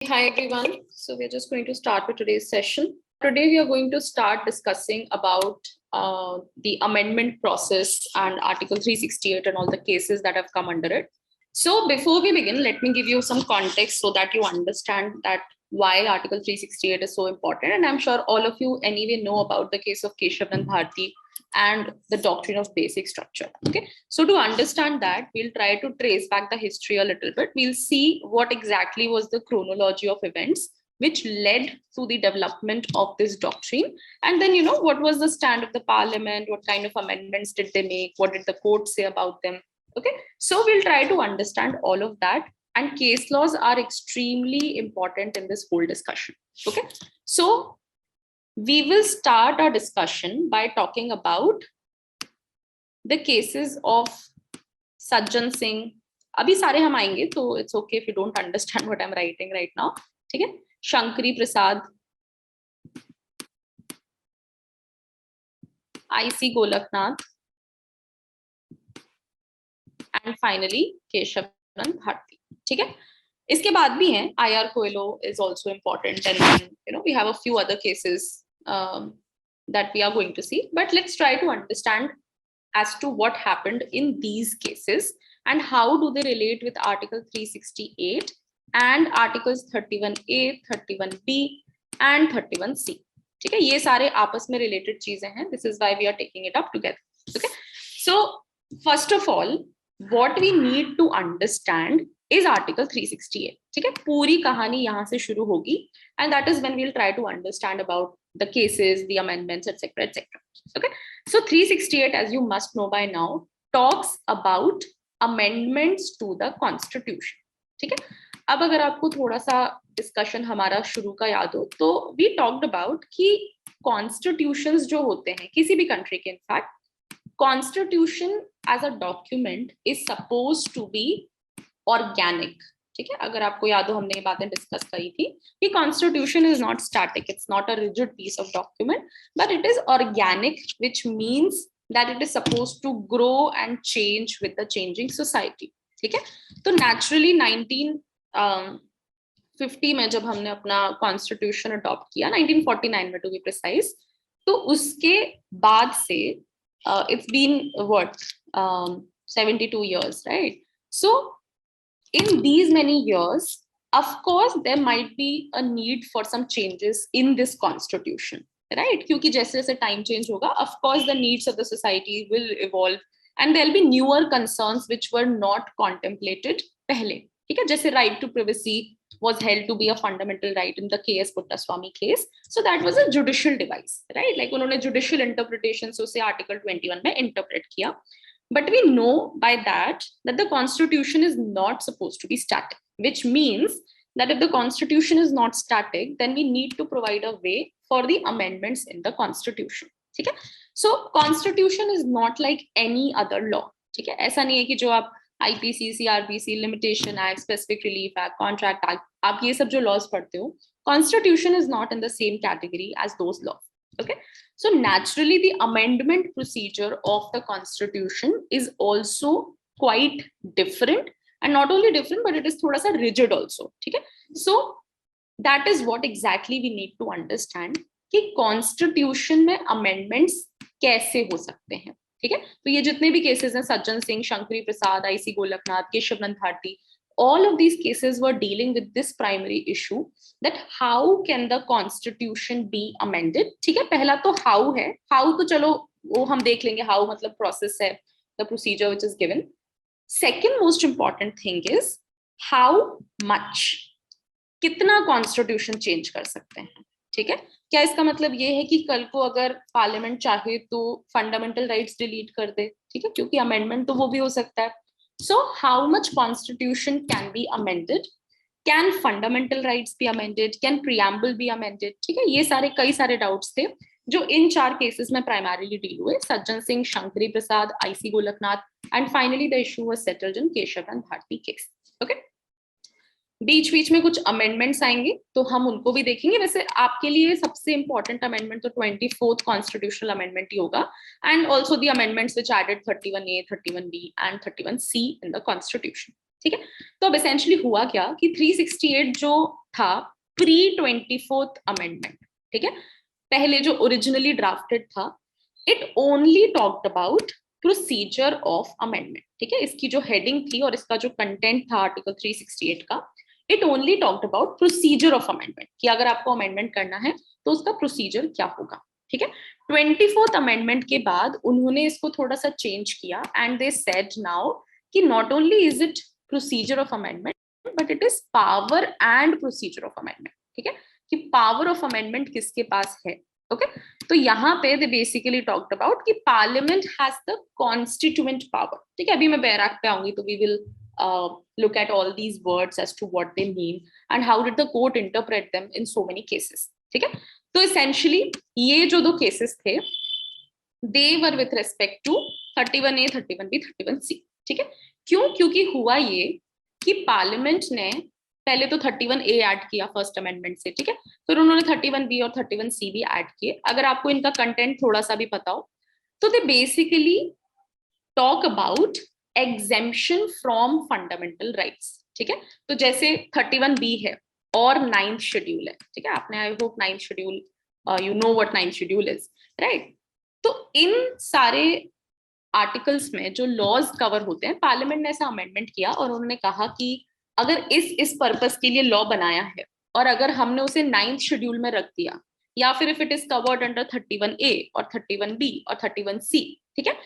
Hi everyone. So we're just going to start with today's session. Today we are going to start discussing about the amendment process and Article 368 and all the cases that have come under it. So before we begin, let me give you some context so that you understand that why Article 368 is so important. And I'm sure all of you anyway know about the case of Keshav and Bharti and the doctrine of basic structure. Okay, so to understand that, we'll try to trace back the history a little bit. We'll see what exactly was the chronology of events which led to the development of this doctrine, and then what was the stand of the parliament, what kind of amendments did they make, what did the court say about them. Okay, so we'll try to understand all of that, and case laws are extremely important in this whole discussion. Okay, so we will start our discussion by talking about the cases of Sajjan Singh. अभी सारे हम आएंगे, तो it's okay if you don't understand what I'm writing right now. ठीक है, Shankari Prasad, IC Golaknath, and finally Keshav Bharti. ठीक है, इसके बाद भी हैं, IR Coelho is also important, and then we have a few other cases that we are going to see. But let's try to understand as to what happened in these cases and how do they relate with Article 368 and Articles 31A, 31B and 31C. ठीक है, ये सारे आपस में related चीजें हैं. This is why we are taking it up together. Okay, so first of all, what we need to understand is Article 368. ठीक है, पूरी कहानी यहाँ से शुरू होगी, and that is when we'll try to understand about the cases, the amendments, etc., etc. Okay, so 368, as you must know by now, talks about amendments to the Constitution. ठीक है, अब अगर आपको थोड़ा सा डिस्कशन हमारा शुरू का याद हो, तो we talked about कि कॉन्स्टिट्यूशंस जो होते हैं किसी भी कंट्री के, in fact constitution as a document is supposed to be organic. ठीक है, अगर आपको याद हो हमने ये बातें डिस्कस करी थी कि constitution is not static, it's not a rigid piece of document, but it is organic, which means that it is supposed to grow and change with the changing society. ठीक है, तो नेचुरली 1950 में जब हमने अपना कॉन्स्टिट्यूशन अडॉप्ट किया, 1949 में to be precise, तो उसके बाद से it's been what 72 years, right? So in these many years, of course there might be a need for some changes in this constitution, right? क्योंकि जैसे जैसे time change होगा, of course the needs of the society will evolve and there'll be newer concerns which were not contemplated पहले. ठीक है, जैसे right to privacy was held to be a fundamental right in the KS Puttaswamy case. So that was a judicial device, right? Like उन्होंने judicial interpretation से उसे Article 21 में interpret किया. But we know by that the Constitution is not supposed to be static, which means that if the Constitution is not static, then we need to provide a way for the amendments in the Constitution. ठीक है, so Constitution is not like any other law. ठीक है, ऐसा नहीं है कि जो आप IPC, CRPC, Limitation Act, Specific Relief Act, Contract Act, आप ये सब जो laws पढ़ते हो, Constitution is not in the same category as those laws. Okay, so naturally the amendment procedure of the Constitution is also quite different, and not only different, but it is thoda sa rigid also. ठीक है, so that is what exactly we need to understand कि Constitution में amendments कैसे हो सकते हैं. ठीक है, तो ये जितने भी केसेस हैं, सज्जन Singh, Shankari Prasad, IC Golaknath, Keshav Nand Bharti, all of these cases were dealing with this primary issue, that how can the constitution be amended. ठीक है, पहला तो how है, how तो चलो वो हम देख लेंगे, how मतलब process है, the procedure which is given. Second most important thing is how much, कितना constitution change कर सकते हैं. ठीक है, क्या इसका मतलब ये है कि कल को अगर पार्लियामेंट चाहे तो फंडामेंटल राइट्स डिलीट कर दे. ठीक है, क्योंकि अमेंडमेंट तो वो भी हो सकता है. So how much constitution can be amended, can fundamental rights be amended, can preamble be amended. ठीक है, ये सारे कई सारे डाउट्स थे जो इन 4 केसेस में प्राइमरीली डील हुए, Sajjan Singh, Shankari Prasad, IC Golaknath, and finally the issue was settled in Keshav and Bharati case. Okay, बीच बीच में कुछ अमेंडमेंट्स आएंगे तो हम उनको भी देखेंगे. वैसे आपके लिए सबसे इंपॉर्टेंट अमेंडमेंट तो 24th कॉन्स्टिट्यूशनल अमेंडमेंट ही होगा, and also the amendments which added 31A, 31B and 31C in the constitution. ठीक है, तो अब एसेंशियली हुआ क्या कि 368 जो था प्री 24th अमेंडमेंट, ठीक है, पहले जो ओरिजिनली ड्राफ्टेड था, it only talked about procedure of amendment, ठीक है, इसकी जो हेडिंग थी और इसका जो कंटेंट था आर्टिकल 368 का, it only talked about procedure of amendment, कि अगर आपको अमेंडमेंट करना है तो उसका प्रोसीजर क्या होगा, ठीक है। 24th अमेंडमेंट के बाद उन्होंने इसको थोड़ा सा चेंज किया एंड दे सेड नाउ कि not only is it procedure of amendment but it is power and procedure of amendment, ठीक है, कि पावर ऑफ अमेंडमेंट किसके पास है, ओके। तो यहाँ पे दे बेसिकली टॉक्ड अबाउट कि parliament has the constituent power, ठीक है, अभी मैं बैराक पे आऊंगी तो we will look at all these words as to what they mean and how did the court interpret them in so many cases, ठीक है। तो essentially ये जो दो cases थे they were with respect to 31A, 31B, 31C, ठीक है। क्यों? क्योंकि हुआ ये कि पार्लियामेंट ने पहले तो 31A ऐड किया फर्स्ट अमेंडमेंट से, ठीक है, फिर उन्होंने 31B और 31C भी ऐड किए। अगर आपको इनका कंटेंट थोड़ा सा भी पता हो तो they basically talk about exemption from fundamental rights, ठीक है। तो जैसे 31B है और 9th शेड्यूल है, ठीक है, आपने I hope 9th schedule you know what 9th schedule is, right. तो इन सारे आर्टिकल्स में जो लॉज कवर होते हैं, पार्लियामेंट ने ऐसा अमेंडमेंट किया और उन्होंने कहा कि अगर इस पर्पस के लिए लॉ बनाया है और अगर हमने उसे 9th शेड्यूल में रख दिया या फिर if it is covered under 31A और 31B और 31C, ठीक है,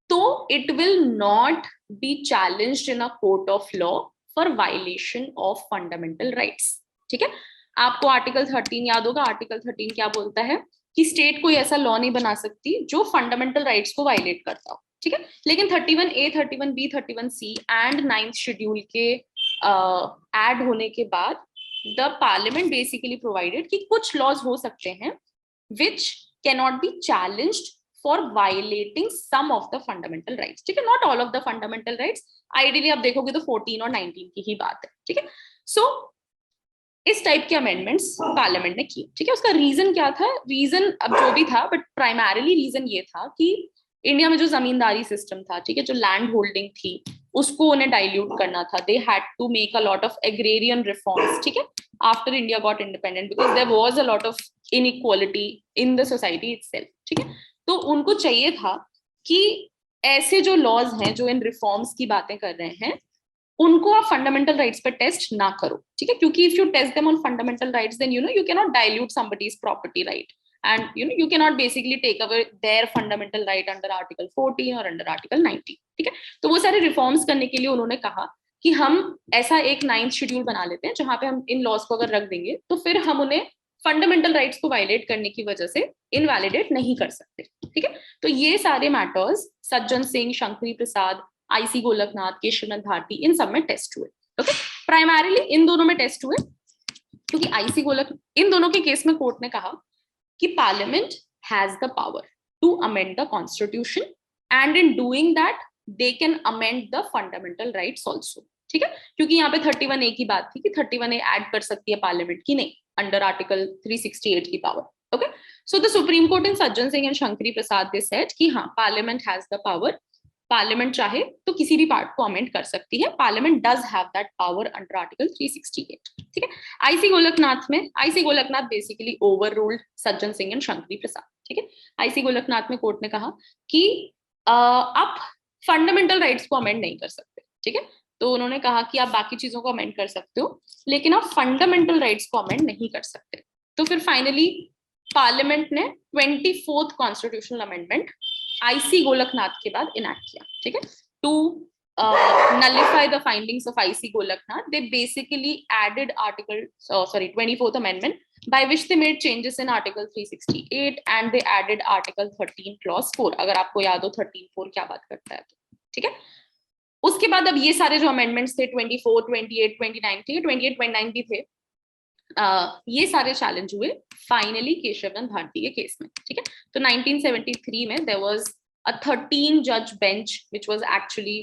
तो it will not B challenged in a court of law for violation of fundamental rights, ठीक है। आपको आर्टिकल 13 याद होगा, आर्टिकल 13 क्या बोलता है कि स्टेट कोई ऐसा लॉ नहीं बना सकती जो फंडामेंटल राइट्स को वायलेट करता हो, ठीक है। लेकिन 31A, 31B, 31C and 9th schedule के ऐड होने के बाद द पार्लियामेंट बेसिकली प्रोवाइडेड कि कुछ लॉज हो सकते हैं which cannot be challenged for violating some of the fundamental rights, ठीक है, not all of the fundamental rights, ideally आप देखोगे तो 14 और 19 की ही बात है, ठीक है। सो इस टाइप के अमेंडमेंट्स पार्लियामेंट ने किए, ठीक है। उसका रीजन क्या था? रीजन अब जो भी था, बट प्राइमरीली रीजन ये था कि इंडिया में जो जमींदारी सिस्टम था, ठीक है, जो लैंड होल्डिंग थी, उसको उन्हें डाइल्यूट करना था। They had to make a lot of agrarian reforms, ठीक है, after India got independent, because there was a lot of inequality in the society itself, ठीक है। तो उनको चाहिए था कि ऐसे जो लॉज हैं जो इन रिफॉर्म्स की बातें कर रहे हैं उनको आप फंडामेंटल राइट्स पे टेस्ट ना करो, ठीक है, क्योंकि if you test them on fundamental rights then you can not dilute somebody's property right and you can not basically take away there fundamental right under article 14 और अंडर आर्टिकल 19, ठीक है। तो वो सारे रिफॉर्म्स करने के लिए उन्होंने कहा कि हम ऐसा एक 9th शेड्यूल बना लेते हैं जहां पे हम इन लॉज को अगर रख देंगे तो फिर हम उन्हें फंडामेंटल राइट्स को वायलेट करने की वजह से इनवैलिडेट नहीं कर सकते, ठीक है। तो ये सारे मैटर्स सज्जन सिंह, शंकरी प्रसाद, आईसी गोलकनाथ, केशवनाथ भारती, इन सब में टेस्ट हुए, ओके। प्राइमरीली इन दोनों में टेस्ट हुए क्योंकि आईसी गोलक, इन दोनों के केस में कोर्ट ने कहा कि parliament has the power to amend the constitution and in doing that they can amend the fundamental rights also, ठीक है। क्योंकि यहाँ पे 31A की बात थी कि 31A ऐड कर सकती है पार्लियामेंट की, नहीं, अंडर आर्टिकल 368 की power, okay. So the supreme court in Sajjan Singh and Shankari Prasad they said कि हाँ, parliament has the power, parliament चाहे तो किसी भी पार्ट को अमेंड कर सकती है, parliament does have that power under article 368, ठीक है। आईसी गोलकनाथ में, IC Golaknath basically over ruled Sajjan Singh and Shankari प्रसाद, ठीक है। आईसी गोलकनाथ में कोर्ट ने कहा कि आप फंडामेंटल राइट्स को अमेंड नहीं कर सकते, ठीक है। तो उन्होंने कहा कि आप बाकी चीजों को अमेंड कर सकते हो लेकिन आप फंडामेंटल राइट्स को अमेंड नहीं कर सकते। तो फिर फाइनली पार्लियामेंट ने 24th constitutional amendment IC Golaknath के बाद इनैक्ट किया, ठीक है, to nullify the findings of IC Golaknath. They basically added 24th amendment by which they made changes in article 368 and they added article 13 clause 4. अगर आपको याद हो 13(4) क्या बात करता है, तो ठीक है। उसके बाद अब ये सारे जो अमेंडमेंट्स थे 24, 28, 29 थे, 28, 29 भी थे, ये सारे चैलेंज हुए फाइनली केशवनंद भारती के केस में, ठीक है। तो 1973 में there was a 13 judge bench which was actually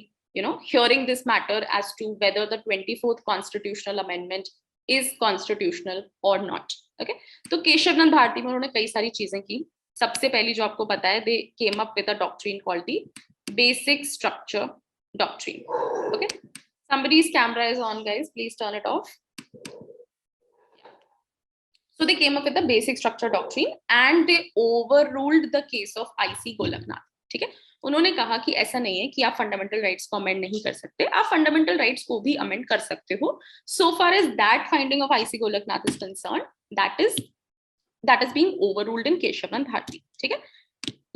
hearing this matter as to whether the 24th constitutional amendment is constitutional or not, okay। तो केशवनंद भारती में उन्होंने कई सारी चीजें की। सबसे पहली जो आपको पता है, they came up with a doctrine called the basic structure doctrine, okay। Somebody's camera is on, guys, please turn it off. So they came up with the basic structure doctrine and they overruled the case of IC Golaknath. ठीक है, उन्होंने कहा कि ऐसा नहीं है कि आप फंडामेंटल राइट्स को अमेंड नहीं कर सकते, आप फंडामेंटल राइट्स को भी अमेंड कर सकते हो. So far as that finding of IC Golaknath is concerned, that is being overruled in Keshav Bharti. ठीक है,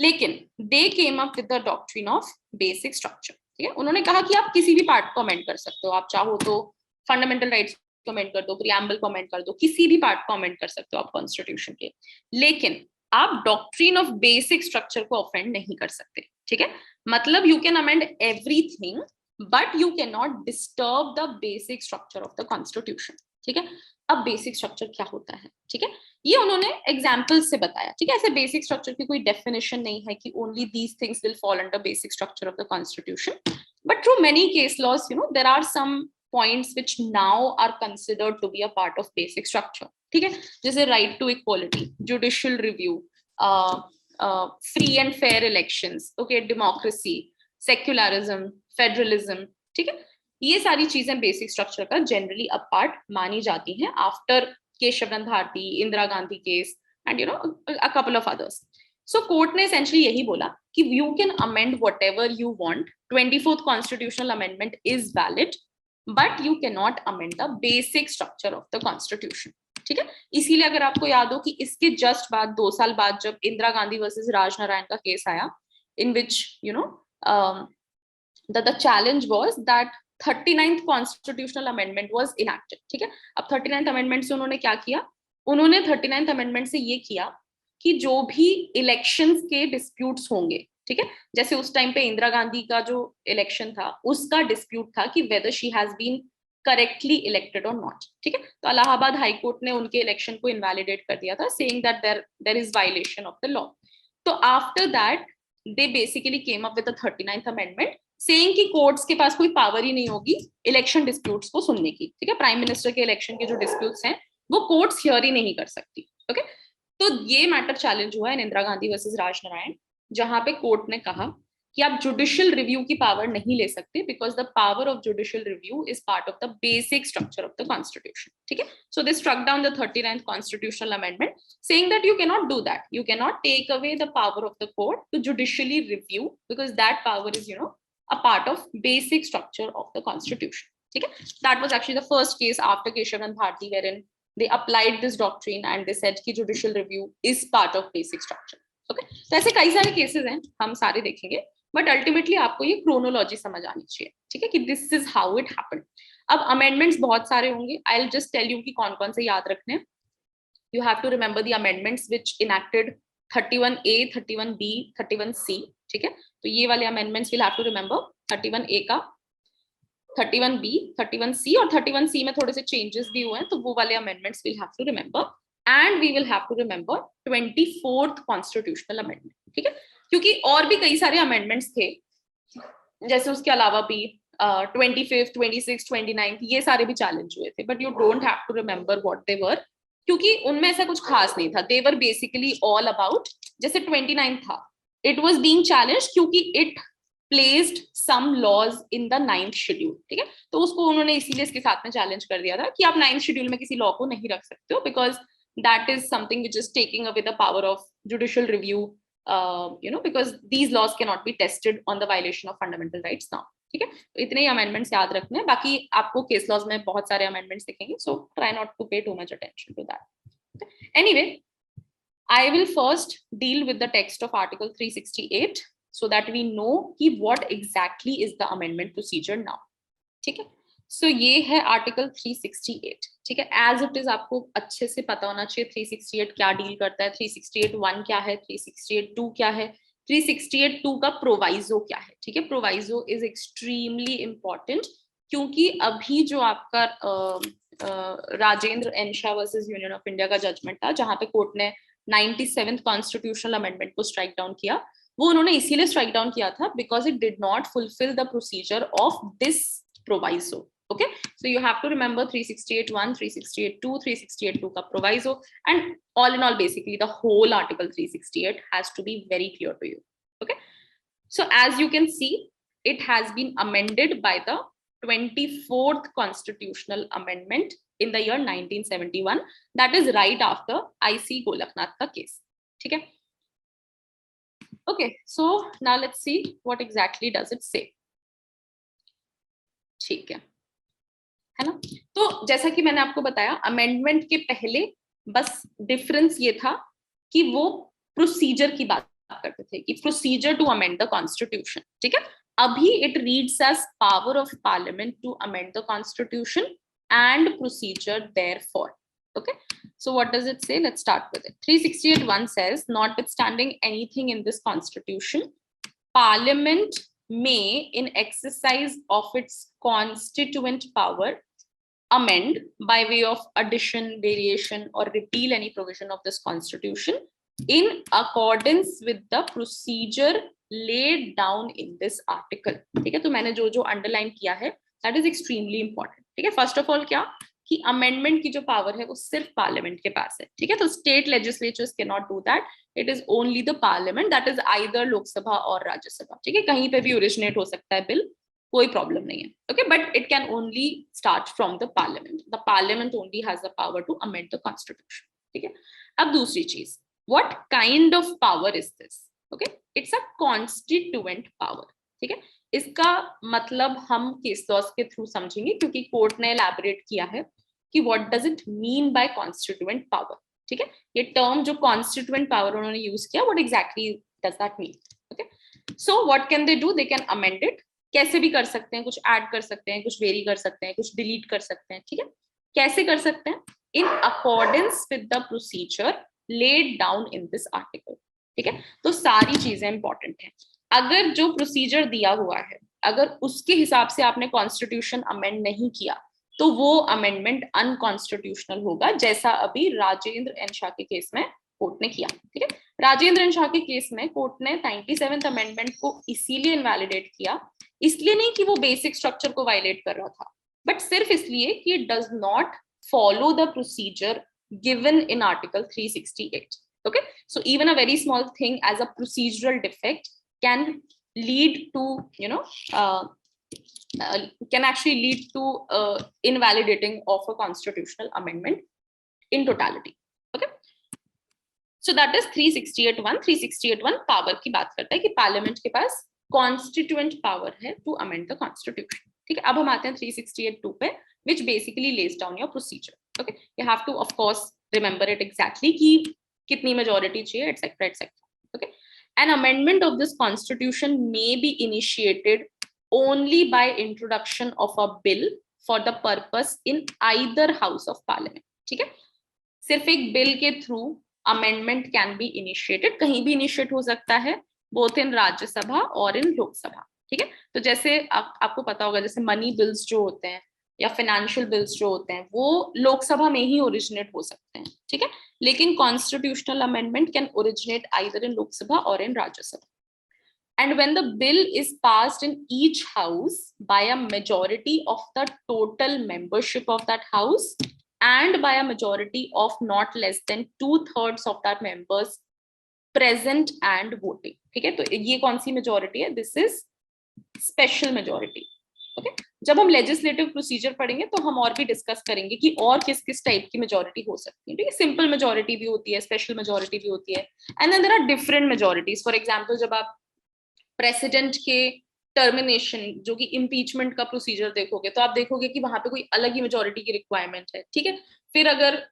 लेकिन they came up with the doctrine of basic structure. ठीक है, उन्होंने कहा कि आप किसी भी पार्ट को अमेंड कर सकते हो, आप चाहो तो फंडामेंटल राइट्स कमेंट कर दो, प्रियम्बल कमेंट कर दो, किसी भी पार्ट को अमेंड कर सकते हो आप कॉन्स्टिट्यूशन के, लेकिन आप डॉक्ट्रिन ऑफ बेसिक स्ट्रक्चर को ऑफेंड नहीं कर सकते. ठीक है, मतलब you can amend everything but you can not disturb the basic structure of the constitution. ठीक है, अब बेसिक स्ट्रक्चर क्या होता है, ठीक है, ये उन्होंने एग्जाम्पल से बताया. ठीक है, ऐसे बेसिक स्ट्रक्चर की कोई डेफिनेशन नहीं है कि only these things will fall under basic structure of the constitution, but through many case laws you know there are some points which now are considered to be a part of basic structure. ठीक है, जैसे right to equality, judicial review, free and fair elections, okay, democracy, secularism, federalism. ठीक है, ये सारी चीजें basic structure का generally a part मानी जाती हैं after Keshav Nand Bharti, Indira Gandhi case and you no a couple of others. So court ने एसेंशियली यही बोला कि you can amend whatever you want, 24th constitutional amendment is valid but you can not amend the basic structure of the constitution. ठीक है, इसीलिए अगर आपको याद हो कि इसके जस्ट बाद 2 साल बाद जब इंदिरा गांधी वर्सेस राजनारायण का केस आया, in which you know the challenge was that 39th constitutional amendment was enacted. ठीक है, अब 39th अमेंडमेंट से उन्होंने क्या किया, उन्होंने 39th अमेंडमेंट से ये किया कि जो भी इलेक्शंस के डिस्प्यूट्स होंगे, ठीक है, जैसे उस टाइम पे इंदिरा गांधी का जो इलेक्शन था उसका डिस्प्यूट था कि whether she has been correctly elected और नॉट. ठीक है, तो इलाहाबाद हाई कोर्ट ने उनके इलेक्शन को इनवैलिडेट कर दिया था, saying that there is violation of the law. तो after that they basically came up with the 39th amendment saying कि कोर्ट्स के पास कोई पावर ही नहीं होगी इलेक्शन डिस्प्यूट्स को सुनने की. ठीक है, प्राइम मिनिस्टर के इलेक्शन के जो डिस्प्यूट्स हैं वो कोर्ट्स हियर ही नहीं कर सकती. ओके, तो ये मैटर चैलेंज हुआ इन इंदिरा गांधी वर्सेस राजनारायण, जहां पे कोर्ट ने कहा कि आप जुडिशियल रिव्यू की पावर नहीं ले सकते because the power of judicial review is part of the basic structure of the constitution. ठीक है, so they struck down the 39th constitutional amendment saying that you can not do that, you can not take away the power of the court to judicially review because that power is you know a part of basic structure of the constitution. ठीक है, that was actually the first case after Keshav Nand Bharti wherein they applied this doctrine and they said कि judicial review is part of basic structure. Okay, तो ऐसे कई सारे cases हैं, हम सारे देखेंगे, बट अल्टीमेटली आपको ये क्रोनोलॉजी समझ आनी चाहिए. ठीक है, कि this is how it happened. अब अमेंडमेंट्स बहुत सारे होंगे, I will just tell you कि कौन कौन से याद रखने हैं. You have to remember the amendments which enacted 31A, 31B, 31C. ठीक है, तो ये वाले amendments will have to remember. 31A का, 31B, 31C और 31C में थोड़े से चेंजेस भी हुए हैं, तो वो वाले amendments will have to remember. And we will have to remember 24th constitutional amendment. ठीक है, क्योंकि और भी कई सारे अमेंडमेंट्स थे, जैसे उसके अलावा भी 25th, 26th, 29th ये सारे भी चैलेंज हुए थे, but you don't have to remember what they were, क्योंकि उनमें ऐसा कुछ खास नहीं था. They were basically all about, जैसे 29 था, इट वाज बीइंग चैलेंज्ड क्योंकि it placed some laws in the 9th schedule. ठीक है, तो उसको उन्होंने इसीलिए इसके साथ में चैलेंज कर दिया था कि आप 9th शेड्यूल में किसी लॉ को नहीं रख सकते हो because that is something which is taking away the power of judicial review, you know, because these laws cannot be tested on the violation of fundamental rights now. ठीक है, तो इतने ही अमेंडमेंट्स याद रखने हैं, बाकी आपको केस लॉज में बहुत सारे अमेंडमेंट्स दिखेंगे, so try not to pay too much attention to that. Anyway, I will first deal with the text of Article 368 so that we know कि what exactly is the amendment procedure now. ठीक है, so ये है Article 368. ठीक है, as it is आपको अच्छे से पता होना चाहिए 368 क्या डील करता है, 368(1) क्या है, 368(2) क्या है, 368(2) का प्रोवाइजो क्या है. ठीक है, प्रोवाइजो इज एक्सट्रीमली इंपॉर्टेंट क्योंकि अभी जो आपका Rajendra N Shah versus union of India का जजमेंट था, जहां पे कोर्ट ने 97th कॉन्स्टिट्यूशनल अमेंडमेंट को स्ट्राइक डाउन किया, वो उन्होंने इसीलिए स्ट्राइक डाउन किया था because it did not fulfil the procedure of this proviso. Okay, so you have to remember 368(1), 368(2), 368(2) का proviso, and all in all, basically the whole Article 368 has to be very clear to you. Okay, so as you can see, it has been amended by the 24th Constitutional Amendment in the year 1971. That is right after IC Golaknath का case. ठीक है? Okay, so now let's see what exactly does it say. ठीक है ना? तो जैसा कि मैंने आपको बताया, अमेंडमेंट के पहले बस डिफरेंस ये था कि वो प्रोसीजर की बात करते थे कि procedure to amend the constitution. ठीक है? अभी it reads as power of parliament to amend the constitution and procedure therefor. Okay, so what does it say? Let's start with it. 368(1) says, notwithstanding anything in this constitution, Parliament may, in exercise of its constituent power, amend by way of addition, variation, or repeal any provision of this constitution in accordance with the procedure laid down in this article. ठीक है? तो मैंने जो जो underline किया है, that is extremely important. ठीक है? फर्स्ट ऑफ ऑल क्या कि अमेंडमेंट की जो पावर है वो सिर्फ पार्लियामेंट के पास है. ठीक है? तो state legislatures can not do that. It is only the parliament, that is either Lok Sabha और राज्यसभा. ठीक है? कहीं पे भी ओरिजिनेट हो सकता है बिल, कोई प्रॉब्लम नहीं है. Okay, but it can only start from the parliament. The parliament only has the power to amend the constitution. ठीक है? अब दूसरी चीज, what kind of power is this? Okay, it's a constituent power. ठीक है? इसका मतलब हम केस लॉज के थ्रू समझेंगे, क्योंकि कोर्ट ने एलैबोरेट किया है कि what does it mean by constituent power. ठीक है? ये टर्म जो कॉन्स्टिट्यूएंट पावर उन्होंने यूज किया, what exactly does that mean? Okay, so what can they do? They can amend it. कैसे भी कर सकते हैं, कुछ ऐड कर सकते हैं, कुछ वेरी कर सकते हैं, कुछ डिलीट कर सकते हैं. ठीक है? कैसे कर सकते हैं? In accordance with the procedure laid down in this article. ठीक है? तो सारी चीजें इंपॉर्टेंट हैं. अगर जो प्रोसीजर दिया हुआ है, अगर उसके हिसाब से आपने कॉन्स्टिट्यूशन अमेंड नहीं किया, तो वो अमेंडमेंट अनकॉन्स्टिट्यूशनल होगा, जैसा अभी राजेंद्र एन शाह के केस में कोर्ट ने किया. ठीक है? राजेंद्र एन शाह के केस में कोर्ट ने 97th अमेंडमेंट को इसीलिए इनवैलिडेट किया, इसलिए नहीं कि वो बेसिक स्ट्रक्चर को वायलेट कर रहा था, बट सिर्फ इसलिए कि it does not follow the procedure given in article 368. Okay, so even a very small thing as a procedural defect can lead to, can actually lead to invalidating of a constitutional amendment in totality. Okay, so that is 368(1). 368(1) power की बात करता है कि parliament के पास constituent power है to amend the constitution. ठीक है? अब हम आते हैं 368(2) पे, which basically lays down your procedure. Okay, you have to of course remember it exactly कि कितनी मेजॉरिटी चाहिए, etcetera etcetera. Okay, N amendment of this constitution may be initiated only by introduction of a bill for the purpose in either house of parliament. ठीक है? सिर्फ एक bill के through amendment can be initiated, कहीं भी initiate हो सकता है, बोथ इन राज्यसभा और इन लोकसभा. ठीक है? तो जैसे आपको पता होगा, जैसे मनी बिल्स जो होते हैं या फाइनेंशियल बिल्स जो होते हैं, वो लोकसभा में ही ओरिजिनेट हो सकते हैं. ठीक है? लेकिन constitutional amendment can originate either in Lok Sabha और इन Rajya Sabha. And when the bill is passed in each house by a majority of the total membership of that house and by a majority of not less than 2/3 of that members present and voting. ठीक है? तो ये कौन सी majority है? This is special majority. Okay, जब हम legislative procedure पढ़ेंगे तो हम और भी डिस्कस करेंगे कि और किस किस टाइप की मेजोरिटी हो सकती है. ठीक है? सिंपल मेजोरिटी भी होती है, स्पेशल मेजोरिटी भी होती है, and then there are different majorities. For example, जब आप प्रेसिडेंट के टर्मिनेशन, जो कि इम्पीचमेंट का प्रोसीजर देखोगे, तो आप देखोगे कि वहां पे कोई अलग ही मेजोरिटी की रिक्वायरमेंट है. ठीक है? फिर अगर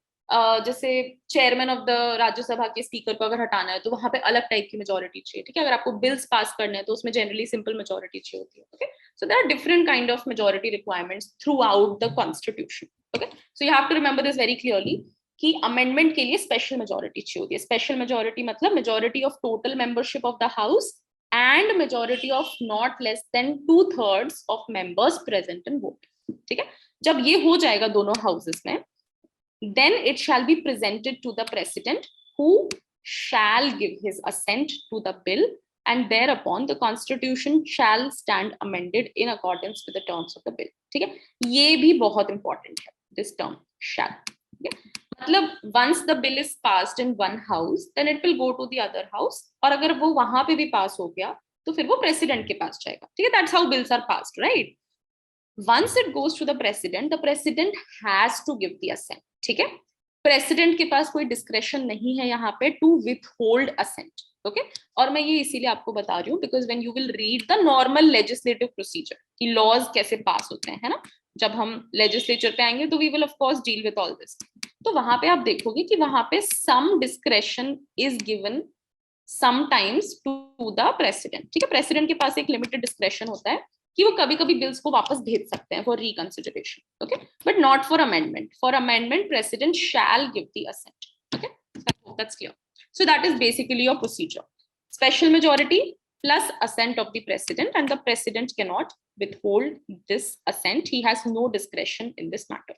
जैसे चेयरमैन ऑफ द राज्यसभा के स्पीकर को अगर हटाना है, तो वहां पे अलग टाइप की मेजोरिटी चाहिए. ठीक है? अगर आपको बिल्स पास करने हैं, तो उसमें जनरली सिंपल मेजोरिटी चाहिए होती है. Okay, so there are different kind of majority requirements throughout the constitution. Okay, so you have to remember this very clearly कि amendment के लिए special majority चाहिए होती है. special majority मतलब majority of total membership of the house and majority of not less than 2/3 of members present and voting. ठीक है? जब ये हो जाएगा दोनों houses में, then it shall be presented to the president, who shall give his assent to the bill, and thereupon the constitution shall stand amended in accordance with the terms of the bill. ठीक है? ये भी बहुत important है, this term shall. ठीक है? मतलब once the bill is passed in one house, then it will go to the other house, और अगर वो वहां पे भी पास हो गया, तो फिर वो प्रेसिडेंट के पास जाएगा. ठीक है? That's how bills are passed, right? Once it goes to the president has to give the assent. ठीक है, प्रेसिडेंट के पास कोई डिस्क्रेशन नहीं है यहाँ पे टू विथहोल्ड असेंट. ओके, और मैं ये इसीलिए आपको बता रही हूँ because when you will read the normal legislative procedure कि लॉज कैसे पास होते हैं, है ना, जब हम लेजिस्लेचर पे आएंगे तो we will of course deal with all this. तो वहां पे आप देखोगे कि वहां पे some discretion is given sometimes to the president. ठीक है, प्रेसिडेंट के पास एक लिमिटेड डिस्क्रेशन होता है कि वो कभी कभी बिल्स को वापस भेज सकते हैं for reconsideration. Okay, but not for amendment. For amendment president shall give the assent. Okay, that's clear. So that is basically your procedure. Special majority plus assent of the president, and the president cannot withhold this assent. He has no discretion in this matter.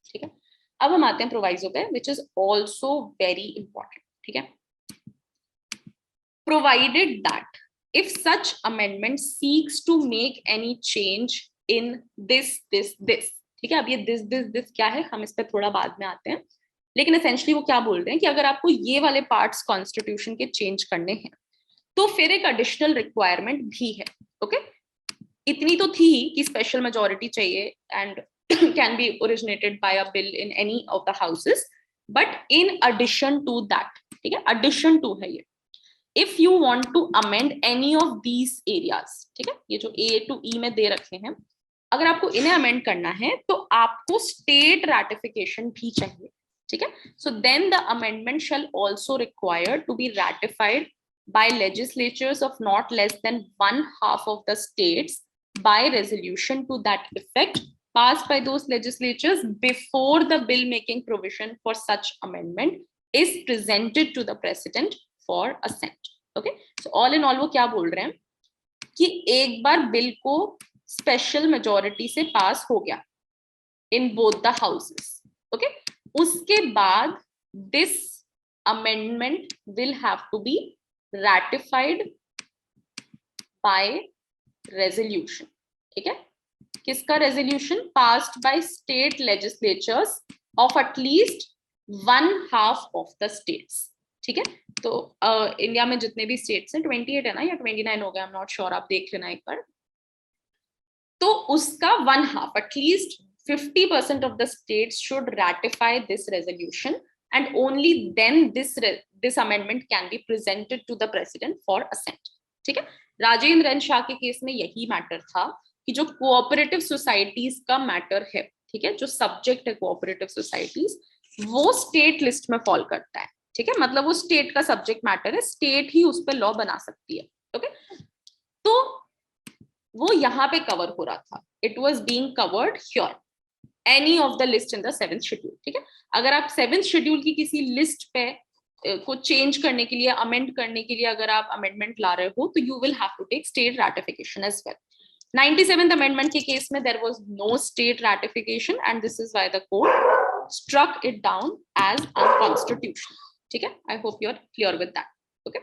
ठीक है, अब हम आते हैं proviso पे, which is also very important. ठीक है, provided that if such amendment seeks to make any change in this. ठीक है, अब ये this क्या है, हम इस पे थोड़ा बाद में आते हैं. लेकिन एसेंशियली वो क्या बोल रहे हैं कि अगर आपको ये वाले पार्ट्स कॉन्स्टिट्यूशन के चेंज करने हैं तो फिर एक एडिशनल रिक्वायरमेंट भी है. ओके, इतनी तो थी कि स्पेशल मेजॉरिटी चाहिए and can be originated by a bill in any of the houses, but in addition to that, ठीक है, एडिशन टू है ये, if you want to amend any of these areas. ठीक है, ये जो ए टू ई में दे रखे हैं, अगर आपको इन्हें अमेंड करना है तो आपको स्टेट रैटिफिकेशन भी चाहिए. ठीक है, so then the amendment shall also require to be ratified by legislatures of not less than 1/2 of the states by resolution to that effect passed by those legislatures before the bill making provision for such amendment is presented to the president for assent. Okay, so all in all वो क्या बोल रहे हैं कि एक बार bill को special majority से पास हो गया in both the houses. Okay, उसके बाद this amendment will have to be ratified by resolution. ठीक है, किसका resolution? Passed by state legislatures of at least 1/2 of the states. ठीक है, तो इंडिया में जितने भी स्टेट्स हैं 28 है ना या 29 हो गया, आई एम नॉट श्योर, आप देख लेना एक बार. तो उसका 1/2, at least 50% of the states should ratify this resolution, and only then this amendment can be presented to the president for assent. ठीक है, राजेंद्र शाह के केस में यही मैटर था कि जो कोऑपरेटिव सोसाइटीज का मैटर है, ठीक है, जो सब्जेक्ट है कोऑपरेटिव सोसाइटीज, वो स्टेट लिस्ट में फॉल करता है. ठीक है, मतलब वो स्टेट का सब्जेक्ट मैटर है, स्टेट ही उस पर लॉ बना सकती है. ओके, तो वो यहाँ पे कवर हो रहा था, it was being covered here any of the list in the 7th schedule. ठीक है, अगर आप 7th schedule की किसी लिस्ट पे को चेंज करने के लिए, अमेंड करने के लिए अगर आप अमेंडमेंट ला रहे हो तो you will have to take state ratification as well. 97th amendment के केस में there was no state ratification and this is why the court struck it down as unconstitutional. ठीक है, I hope you are clear with that. Okay,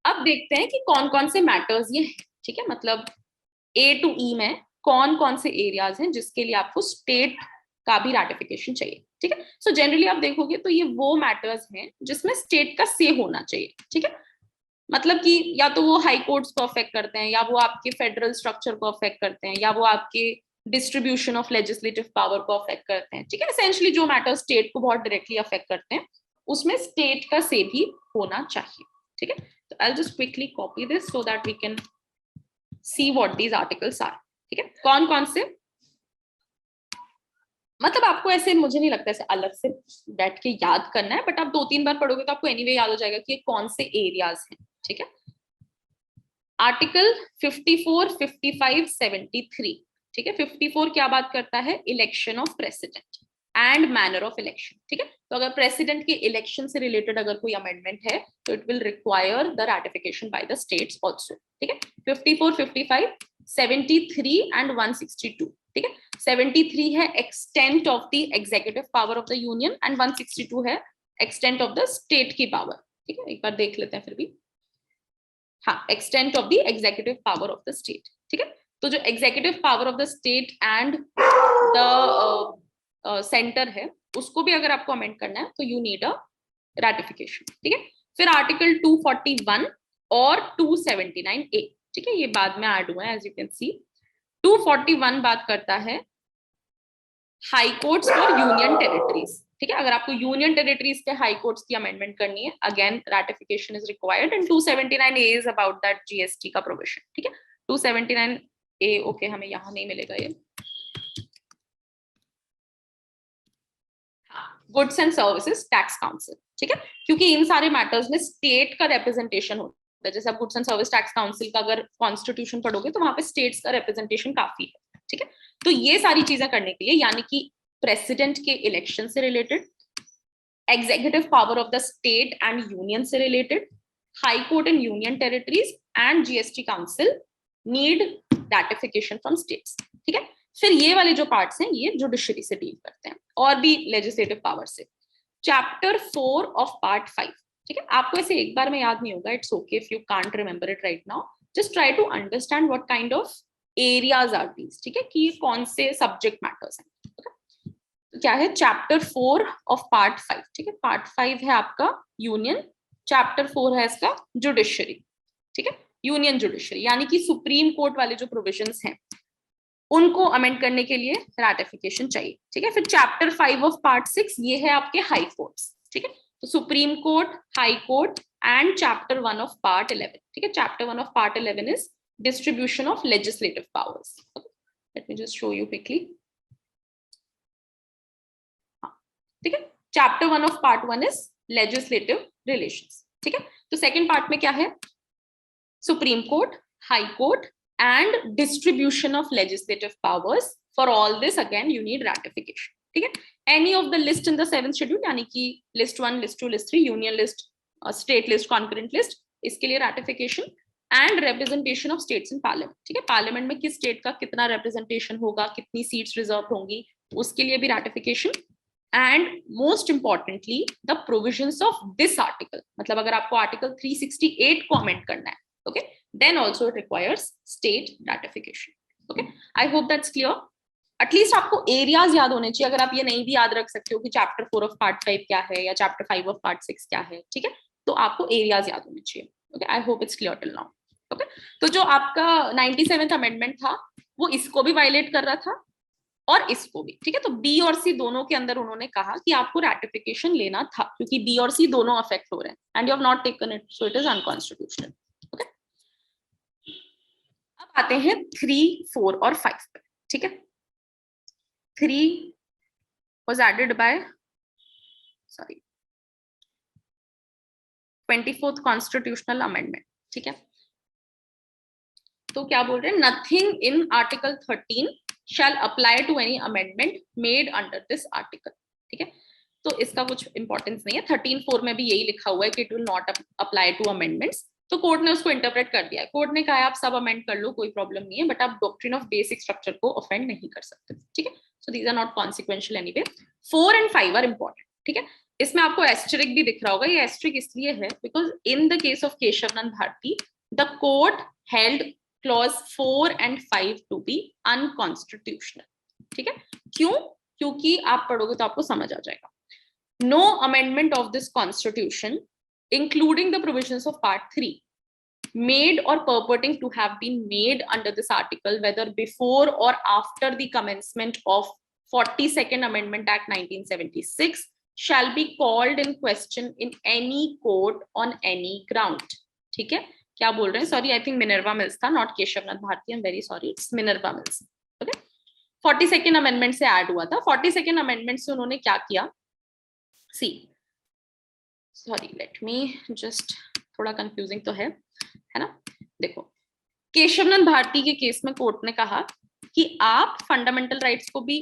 अब देखते हैं कि कौन कौन से मैटर्स ये हैं. ठीक है, मतलब ए टू ई में कौन कौन से एरियाज हैं जिसके लिए आपको स्टेट का भी रैटिफिकेशन चाहिए. ठीक है, सो जनरली आप देखोगे तो ये वो मैटर्स हैं जिसमें स्टेट का से होना चाहिए. ठीक है, मतलब कि या तो वो हाई कोर्ट्स को अफेक्ट करते हैं, या वो आपके फेडरल स्ट्रक्चर को अफेक्ट करते हैं, या वो आपके डिस्ट्रीब्यूशन ऑफ लेजिस्लेटिव पावर को अफेक्ट करते हैं. ठीक है, एसेंशियली जो मैटर स्टेट को बहुत डायरेक्टली अफेक्ट करते हैं उसमें स्टेट का से भी होना चाहिए. ठीक है, तो I will just quickly copy this so that we can see what these articles are. ठीक है, कौन कौन से, मतलब आपको ऐसे मुझे नहीं लगता ऐसे अलग से बैठ के याद करना है, बट आप 2-3 बार पढ़ोगे तो आपको एनीवे याद हो जाएगा कि ये कौन से एरियाज हैं. ठीक है, आर्टिकल 54, 55, 73. ठीक है, 54 क्या बात करता है? Election of president and manner of election. ठीक है, तो अगर प्रेसिडेंट के इलेक्शन से रिलेटेड अगर कोई अमेंडमेंट है तो it will require the ratification by the states also. ठीक है, 54, 55, 73 एंड 162. ठीक है, 73 है extent of the executive power of the union and 162 है एक्सटेंट ऑफ द स्टेट की पावर. ठीक है, एक बार देख लेते हैं फिर भी. हाँ, extent of the executive power of the state. ठीक है, तो जो executive power of the state and the centre है उसको भी अगर आपको अमेंड करना है तो यू नीड अ रैटिफिकेशन. ठीक है, फिर आर्टिकल 241 और 279A. ठीक है, ये बाद में ऐड हुआ है एज यू कैन सी. 241 बात करता है high courts for union territories, ठीक है। अगर आपको यूनियन टेरिटरीज के हाई कोर्ट्स की अमेंडमेंट करनी है, again ratification is required, and 279 A is about that GST का प्रोविजन, ठीक है। 279 ए, ओके, हमें यहाँ नहीं मिलेगा ये। Goods and services tax council, ठीक है, क्योंकि इन सारे मैटर्स में स्टेट का रिप्रेजेंटेशन होता है। जैसे आप goods and service tax council का अगर कॉन्स्टिट्यूशन पढ़ोगे तो वहां पे स्टेट्स का रिप्रेजेंटेशन काफी है, ठीक है। तो ये सारी चीजें करने के लिए, यानी कि प्रेसिडेंट के इलेक्शन से related, executive power of the state and union से related, high court and union territories and GST council need ratification from states, ठीक है। फिर ये वाले जो पार्ट्स हैं ये जुडिशरी से डील करते हैं और भी लेजिस्लेटिव पावर से। चैप्टर 4 ऑफ पार्ट 5, ठीक है। आपको ऐसे एक बार में याद नहीं होगा, it's okay if you can't remember it right now, just try to understand what kind of areas are these, ठीक है, कि कौन से सब्जेक्ट मैटर्स हैं, okay? तो क्या है चैप्टर 4 ऑफ पार्ट 5, ठीक है। पार्ट 5 है आपका यूनियन, चैप्टर 4 है इसका जुडिशरी, ठीक है, यूनियन जुडिशरी, यानी कि सुप्रीम कोर्ट वाले जो प्रोविजंस हैं उनको अमेंड करने के लिए रैटिफिकेशन चाहिए, ठीक है। फिर चैप्टर 5 ऑफ पार्ट 6 ये है आपके हाई कोर्ट्स, ठीक है। तो supreme court, high court and chapter 1 of part 11, ठीक है। Chapter 1 of part 11 is distribution of legislative powers. Okay. Let me just show you quickly. ठीक है, chapter 1 of part 1 is legislative relations, ठीक है। तो सेकंड पार्ट में क्या है, supreme court, high court and distribution of legislative powers. For all this again you need ratification, ठीक है। Any of the list in the 7th schedule, यानी कि list 1, list 2, list 3, union list, state list, concurrent list, इसके लिए ratification. And representation of states in parliament, ठीक है। Parliament में किस स्टेट का कितना रिप्रेजेंटेशन होगा, कितनी सीट्स रिजर्व होंगी, उसके लिए भी ratification. And most importantly the provisions of this article, मतलब अगर आपको आर्टिकल 368 को अमेंड करना है, okay, then also it requires state ratification, okay. I hope that's clear. At least आपको एरियाज याद होने चाहिए। अगर आप ये नहीं भी याद रख सकते हो कि चैप्टर 4 ऑफ पार्ट 5 क्या है या चैप्टर 5 ऑफ पार्ट 6 क्या है, ठीक है, तो आपको एरियाज याद होने चाहिए, okay. I hope it's clear till now, okay. तो जो आपका 97th अमेंडमेंट था वो इसको भी वायलेट कर रहा था और इसको भी, ठीक है। तो बी और सी दोनों के अंदर उन्होंने कहा कि आपको रैटिफिकेशन लेना था, क्योंकि बी और सी दोनों अफेक्ट हो रहे हैं and you have not taken it, so it is unconstitutional, okay. अब आते हैं 3, 4 और 5 पे, ठीक है। 3 was added by 24th constitutional amendment, ठीक है। तो क्या बोल रहे हैं, nothing in article 13 shall apply to any amendment made under this article, ठीक है। तो इसका कुछ इंपॉर्टेंस नहीं है। 13(4) में भी यही लिखा हुआ है कि it will not apply to amendments. तो कोर्ट ने उसको इंटरप्रेट कर दिया है। कोर्ट ने कहा आप सब अमेंड कर लो, कोई प्रॉब्लम नहीं है, बट आप डॉक्ट्रिन ऑफ बेसिक स्ट्रक्चर को ऑफेंड नहीं कर सकते, ठीक है। So these are not consequential anyway. 4 and 5 are important, ठीक है। इसमें आपको एस्टेरिक भी दिख रहा होगा। ये एस्टेरिक इसलिए है because in the case of Keshavananda Bharati the court held clause 4 and 5 to be unconstitutional, ठीक है। क्यों? क्योंकि आप पढ़ोगे तो आपको समझ आ जाएगा। No amendment of this constitution including the provisions of part 3 made or purporting to have been made under this article, whether before or after the commencement of 42nd Amendment Act 1976, shall be called in question in any court on any ground, ठीक है। क्या बोल रहे हैं, sorry I think Minerva Mills था, not Keshavananda Bharati, I am very sorry, it's Minerva Mills, okay. 42nd amendment से add हुआ था। 42nd अमेंडमेंट से उन्होंने क्या किया, see sorry let me just, थोड़ा कंफ्यूजिंग तो है ना। देखो, केशवनंद भारती के केस में कोर्ट ने कहा कि आप फंडामेंटल राइट्स को भी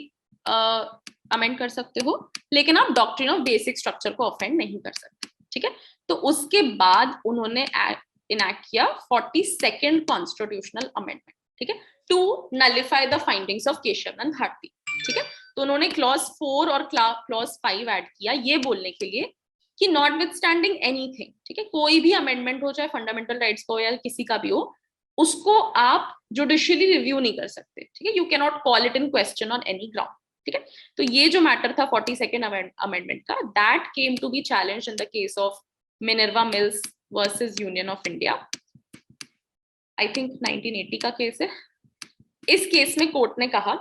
अमेंड कर सकते हो, लेकिन आप डॉक्ट्रिन ऑफ बेसिक स्ट्रक्चर को ऑफेंड नहीं कर सकते, ठीक है। तो उसके बाद उन्होंने इनैक्ट किया 42nd कॉन्स्टिट्यूशनल अमेंडमेंट, ठीक है, to nullify the findings of Keshavananda Bharati, ठीक है। तो उन्होंने क्लॉज 4 और क्लॉज 5 ऐड किया ये बोलने के लिए कि नॉट विथ स्टैंडिंग एनीथिंग, ठीक है, कोई भी अमेंडमेंट हो, चाहे फंडामेंटल राइट्स को या किसी का भी हो, उसको आप जुडिशियली रिव्यू नहीं कर सकते, ठीक है। You can not call it in question on any ground, ठीक है। तो ये जो मैटर था 42nd अमेंडमेंट का, that came to be challenged in the case of Minerva Mills versus union of India. I think 1980 का केस है, इस केस में कोर्ट ने कहा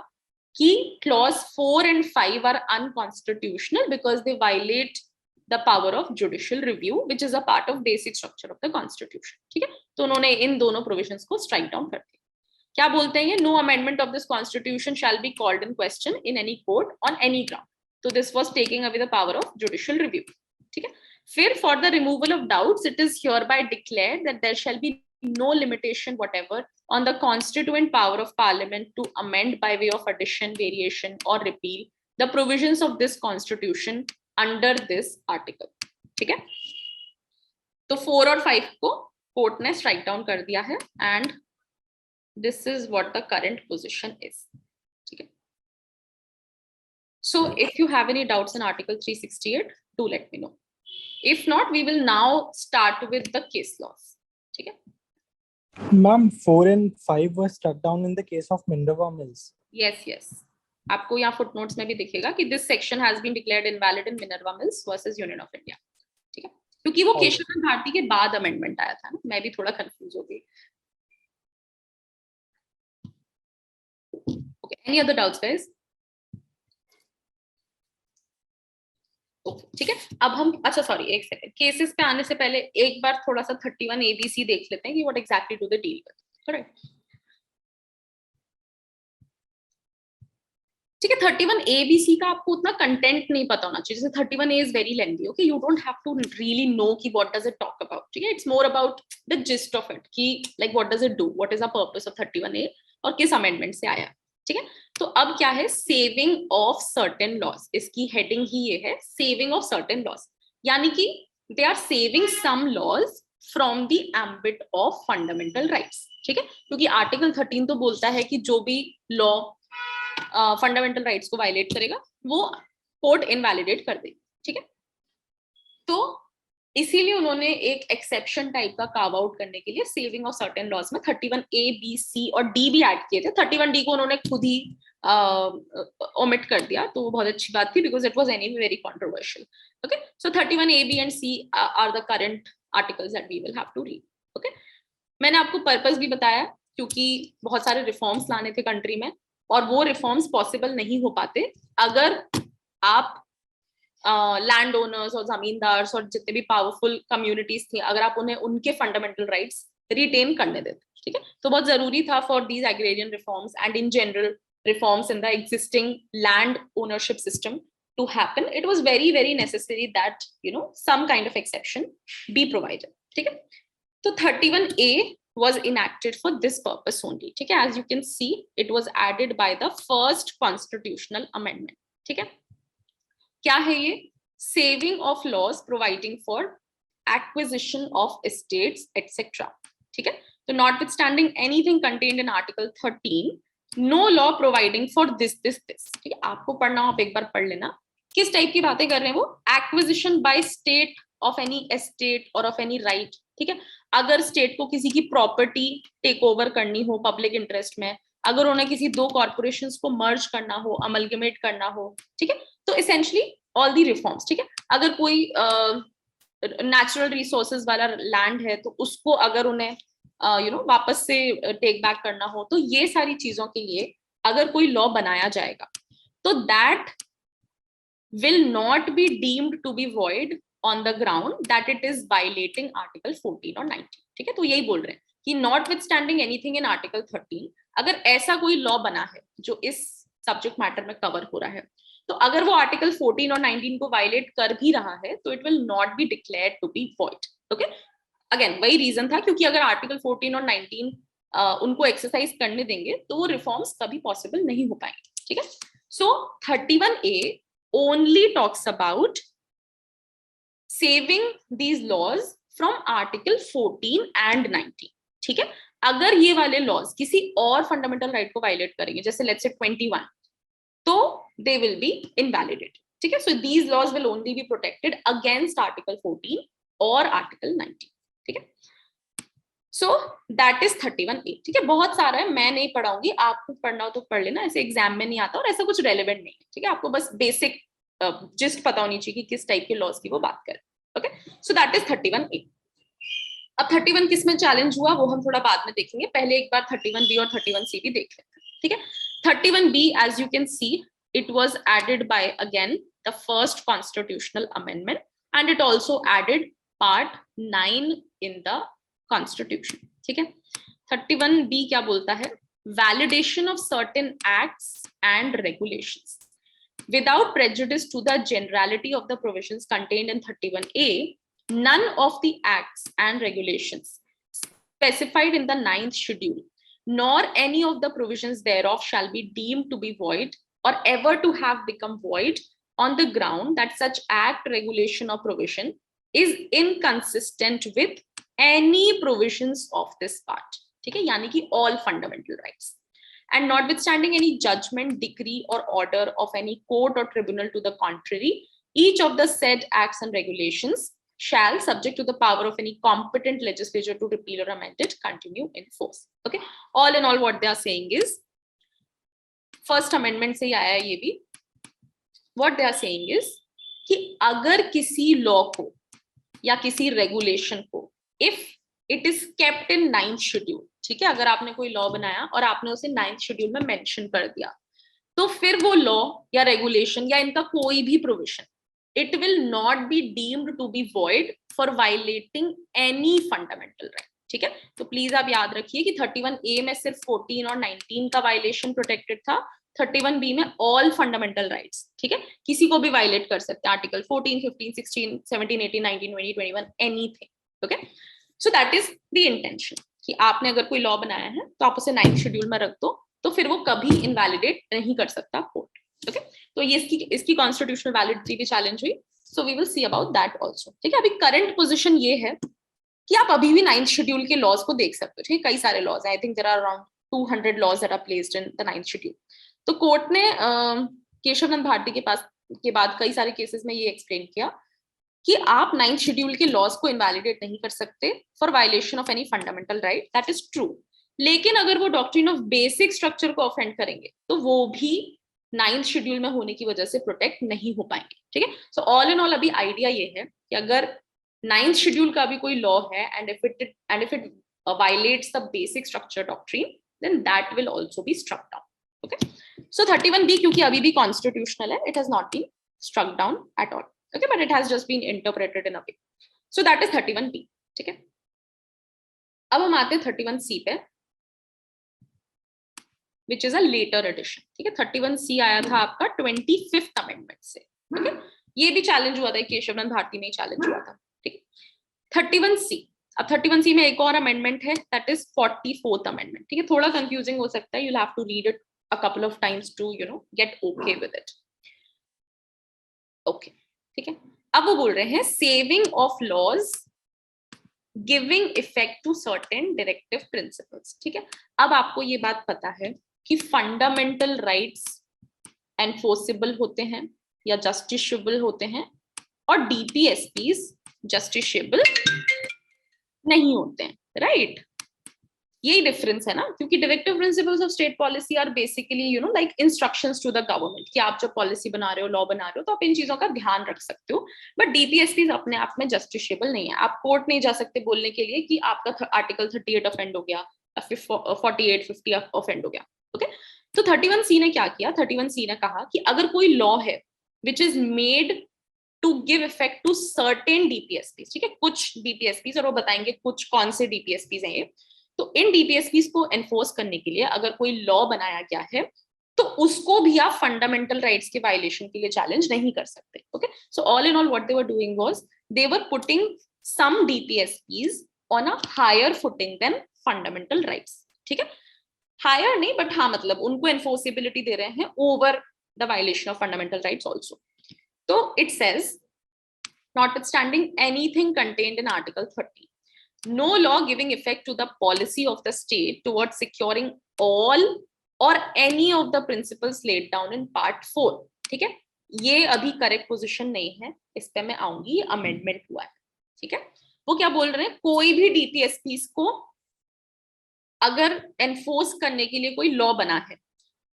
कि clause 4 and 5 are unconstitutional because they violate the power of judicial review which is a part of basic structure of the constitution. ठीक है, तो उन्होंने इन दोनों प्रोविजंस को स्ट्राइक डाउन कर दिया। क्या बोलते हैं ये? No amendment of this constitution shall be called in question in any court on any ground. तो this was taking away the power of judicial review. ठीक है, फिर for the removal of doubts it is hereby declared that there shall be no limitation whatever on the constituent power of parliament to amend by way of addition, variation or repeal the provisions of this constitution under this article। ठीक है, तो 4 और 5 को court ने strike down कर दिया है and this is what the current position is. ठीक है, so if you have any doubts in article 368 do let me know, if not we will now start with the case laws। ठीक है Ma'am, 4 and 5 were struck down in the case of Minerva Mills. yes आपको यहाँ footnotes में भी दिखेगा कि this section has been declared invalid in Minerva Mills versus union of India. ठीक है, क्योंकि वो केशव भारती के बाद अमेंडमेंट आया था ना, मैं भी थोड़ा कंफ्यूज हो गई। Okay, any other doubts guys? ठीक है, अब हम अच्छा सॉरी एक सेकंड, केसेस पे आने से पहले एक बार थोड़ा सा 31 ABC देख लेते हैं कि what exactly do they deal with. Correct, ठीक है। 31 ABC का आपको उतना कंटेंट नहीं पता होना चाहिए, जैसे 31A is very lengthy, okay, you don't have to really know कि what does it talk about. ठीक है, it's more about the gist of it कि like what does it do, what is the purpose of 31A और किस amendment से आया। ठीक है, तो अब क्या है, सेविंग ऑफ सर्टेन लॉज, इसकी हेडिंग ही ये है, सेविंग ऑफ सर्टेन लॉज, यानी कि they are saving some laws from the ambit of fundamental rights. ठीक है, क्योंकि आर्टिकल 13 तो बोलता है कि जो भी लॉ फंडामेंटल राइट्स को वायलेट करेगा वो कोर्ट इनवैलिडेट कर देगी। ठीक है, तो इसीलिए उन्होंने एक एक्सेप्शन टाइप का कार्व आउट करने के लिए सेविंग ऑफ सर्टेन लॉज में 31A, B, C और D भी ऐड किए थे। 31D को उन्होंने खुद ही ओमिट कर दिया, तो वो बहुत अच्छी बात थी because it was anyway very controversial. Okay, so 31A, B and C are the current articles that we will have to read. Okay, मैंने आपको पर्पस भी बताया क्योंकि बहुत सारे रिफॉर्म्स लाने थे कंट्री में और वो रिफॉर्म्स पॉसिबल नहीं हो पाते अगर आप लैंड ओनर्स और जमींदार्स और जितने भी पावरफुल कम्युनिटीज थी, अगर आप उन्हें उनके फंडामेंटल राइट्स रिटेन करने देते। ठीक है, तो बहुत जरूरी था for these agrarian reforms and in general reforms in the existing land ownership system to happen. It was very very necessary that some kind of exception be provided. ठीक है, तो 31A was enacted for this purpose only. ठीक है, as you can see it was added by the first constitutional amendment. ठीक है, क्या है ये? Saving of laws providing for acquisition of estates etcetera. ठीक है, तो notwithstanding anything contained in article 13, no law providing for this this this. ठीक है, आपको पढ़ना हो आप एक बार पढ़ लेना। किस टाइप की बातें कर रहे हैं वो? Acquisition by state of any estate और ऑफ एनी राइट। ठीक है, अगर स्टेट को किसी की प्रॉपर्टी टेक ओवर करनी हो पब्लिक इंटरेस्ट में, अगर उन्हें किसी दो कॉर्पोरेशंस को मर्ज करना हो, अमलगमेट करना हो, ठीक है, तो एसेंशियली ऑल दी रिफॉर्म्स। ठीक है, अगर कोई नेचुरल रिसोर्सेज वाला लैंड है तो उसको अगर उन्हें वापस से टेक बैक करना हो, तो ये सारी चीजों के लिए अगर कोई लॉ बनाया जाएगा तो that will not be deemed to be void on the ground that it is violating article 14 और 19। ठीक है, तो यही बोल रहे हैं कि notwithstanding anything in article 13, अगर ऐसा कोई लॉ बना है जो इस सब्जेक्ट मैटर में कवर हो रहा है, तो अगर वो आर्टिकल 14 और 19 को वायलेट कर भी रहा है तो it will not be declared to be void. Okay, again वही रीजन था, क्योंकि अगर आर्टिकल 14 और 19 उनको एक्सरसाइज करने देंगे तो वो रिफॉर्म्स कभी पॉसिबल नहीं हो पाएंगे। ठीक है, सो 31A only talks about saving these laws from article 14 and 19। ठीक है, अगर ये वाले लॉज किसी और फंडामेंटल राइट को वायलेट करेंगे, जैसे लेट्स से 21, तो दे विल बी इनवैलिडेटेड। ठीक है, so these laws will only be protected against article 14 और आर्टिकल 19। ठीक है, सो दैट इज 31A। ठीक है, बहुत सारा है, मैं नहीं पढ़ाऊंगी, आपको पढ़ना हो तो पढ़ लेना, ऐसे एग्जाम में नहीं आता और ऐसा कुछ रेलेवेंट नहीं है। ठीक है, आपको बस बेसिक जिस्ट पता होनी चाहिए कि किस टाइप के लॉज की वो बात करें। Okay, so that is 31A। अब 31 किस में चैलेंज हुआ वो हम थोड़ा बाद में देखेंगे, पहले एक बार 31B और 31C भी देख लेते हैं। ठीक है. 31B, as you can see, it was added by again the first constitutional amendment, and it also added part 9 in the constitution. ठीक है. 31B क्या बोलता है? Validation of certain acts and regulations without prejudice to the generality of the provisions contained in 31A. None of the acts and regulations specified in the 9th schedule, nor any of the provisions thereof shall be deemed to be void or ever to have become void on the ground that such act, regulation, or provision is inconsistent with any provisions of this part. ठीक है, यानी कि all fundamental rights. And notwithstanding any judgment, decree, or order of any court or tribunal to the contrary, each of the said acts and regulations shall, subject to the power of any competent legislature to repeal or amend it, continue in force. Okay, all in all what they are saying is, first amendment से आया ये भी, what they are saying is कि अगर किसी law को या किसी regulation को, if it is kept in 9th schedule, ठीक है, अगर आपने कोई law बनाया और आपने उसे 9th schedule में mention कर दिया, तो फिर वो law या regulation या इनका कोई भी provision, it will not be deemed to be void for violating any fundamental right. ठीक है, तो प्लीज आप याद रखिए कि 31A में सिर्फ 14 और 19 का वायलेशन प्रोटेक्टेड था, 31B में ऑल फंडामेंटल राइट्स. ठीक है, किसी को भी वायलेट कर सकते हैं, article 14, 15, 16, 17, 18, 19, 20, 21, anything. Okay, so that is the intention कि आपने अगर कोई लॉ बनाया है तो आप उसे 9th शेड्यूल में रख दो, तो फिर वो कभी इनवैलिडेट नहीं कर सकता कोर्ट. ओके, तो ये इसकी कॉन्स्टिट्यूशनल वैलिडिटी भी चैलेंज हुई, so we will see about that also. ठीक है, अभी करंट पोजीशन ये है कि आप अभी भी 9th शेड्यूल के लॉज को देख सकते हो. ठीक है, कई सारे लॉज हैं, I think there are around 200 laws that are placed in the 9th schedule. तो कोर्ट ने केशवनंद भारती के बाद कई सारे केसेस में ये एक्सप्लेन किया कि आप 9th शेड्यूल के लॉज को इनवैलिडेट नहीं कर सकते for violation of any fundamental right. That is true, लेकिन अगर वो डॉक्ट्रिन ऑफ बेसिक स्ट्रक्चर को ऑफेंड करेंगे तो वो भी 9th शेड्यूल में होने की वजह से प्रोटेक्ट नहीं हो पाएंगे. ठीक है, सो ऑल इन ऑल अभी आइडिया ये है कि अगर 9th शेड्यूल का भी कोई लॉ है and if it violates the basic structure doctrine, then that will also be struck down. Okay, so 31B क्योंकि अभी भी constitutional है, it has not been struck down at all. Okay, but it has just been interpreted in a way. So that is 31B. ठीक है, अब हम आते हैं 31C पे, which is a later addition. ठीक है, 31C आया था आपका 25th amendment से. ठीक है, ये भी चैलेंज हुआ था, केशवनंद भारती में चैलेंज हुआ था. ठीक है, 31C. अब 31C में एक और अमेंडमेंट है, दैट इज 44th अमेंडमेंट. ठीक है, थोड़ा कंफ्यूजिंग हो सकता है, you will have to read it a couple of times to get okay with it. Okay, ठीक है, अब वो बोल रहे हैं saving of laws giving effect to certain directive principles. ठीक है, अब आपको ये बात पता है कि फंडामेंटल राइट्स एनफोर्सेबल होते हैं या जस्टिसेबल होते हैं, और डीपीएसपीज जस्टिसेबल नहीं होते हैं. राइट, यही डिफरेंस है ना, क्योंकि directive principles of state policy are basically like instructions to the government कि आप जब पॉलिसी बना रहे हो, लॉ बना रहे हो, तो आप इन चीजों का ध्यान रख सकते हो. बट डीपीएसपीज अपने आप में जस्टिसेबल नहीं है. आप कोर्ट नहीं जा सकते बोलने के लिए कि आपका आर्टिकल 38 ऑफेंड हो गया, 48, 50 ऑफेंड हो गया. ओके, तो 31C ने क्या किया, 31C ने कहा कि अगर कोई लॉ है which is made to give effect to certain DPSPs. ठीक है, कुछ DPSPs, और वो बताएंगे कुछ कौन से DPSPs हैं ये. तो इन DPSPs को एनफोर्स करने के लिए अगर कोई लॉ बनाया गया है तो उसको भी आप फंडामेंटल राइट्स के वायलेशन के लिए चैलेंज नहीं कर सकते. Okay, so all in all what they were doing was they were putting some DPSPs on a higher footing than fundamental rights. ठीक है, हायर नहीं, बट हाँ, मतलब उनको एनफोर्सेबिलिटी दे रहे हैं over the violation of fundamental rights also. So it says, notwithstanding anything contained in Article 30, no law giving effect to the policy of the state towards securing all or any of the principles laid down in Part 4. ठीक है, ये अभी correct position नहीं है, इस पे मैं आऊंगी, अमेंडमेंट हुआ है. ठीक है, वो क्या बोल रहे हैं, कोई भी डीपीएसपीस को अगर एनफोर्स करने के लिए कोई लॉ बना है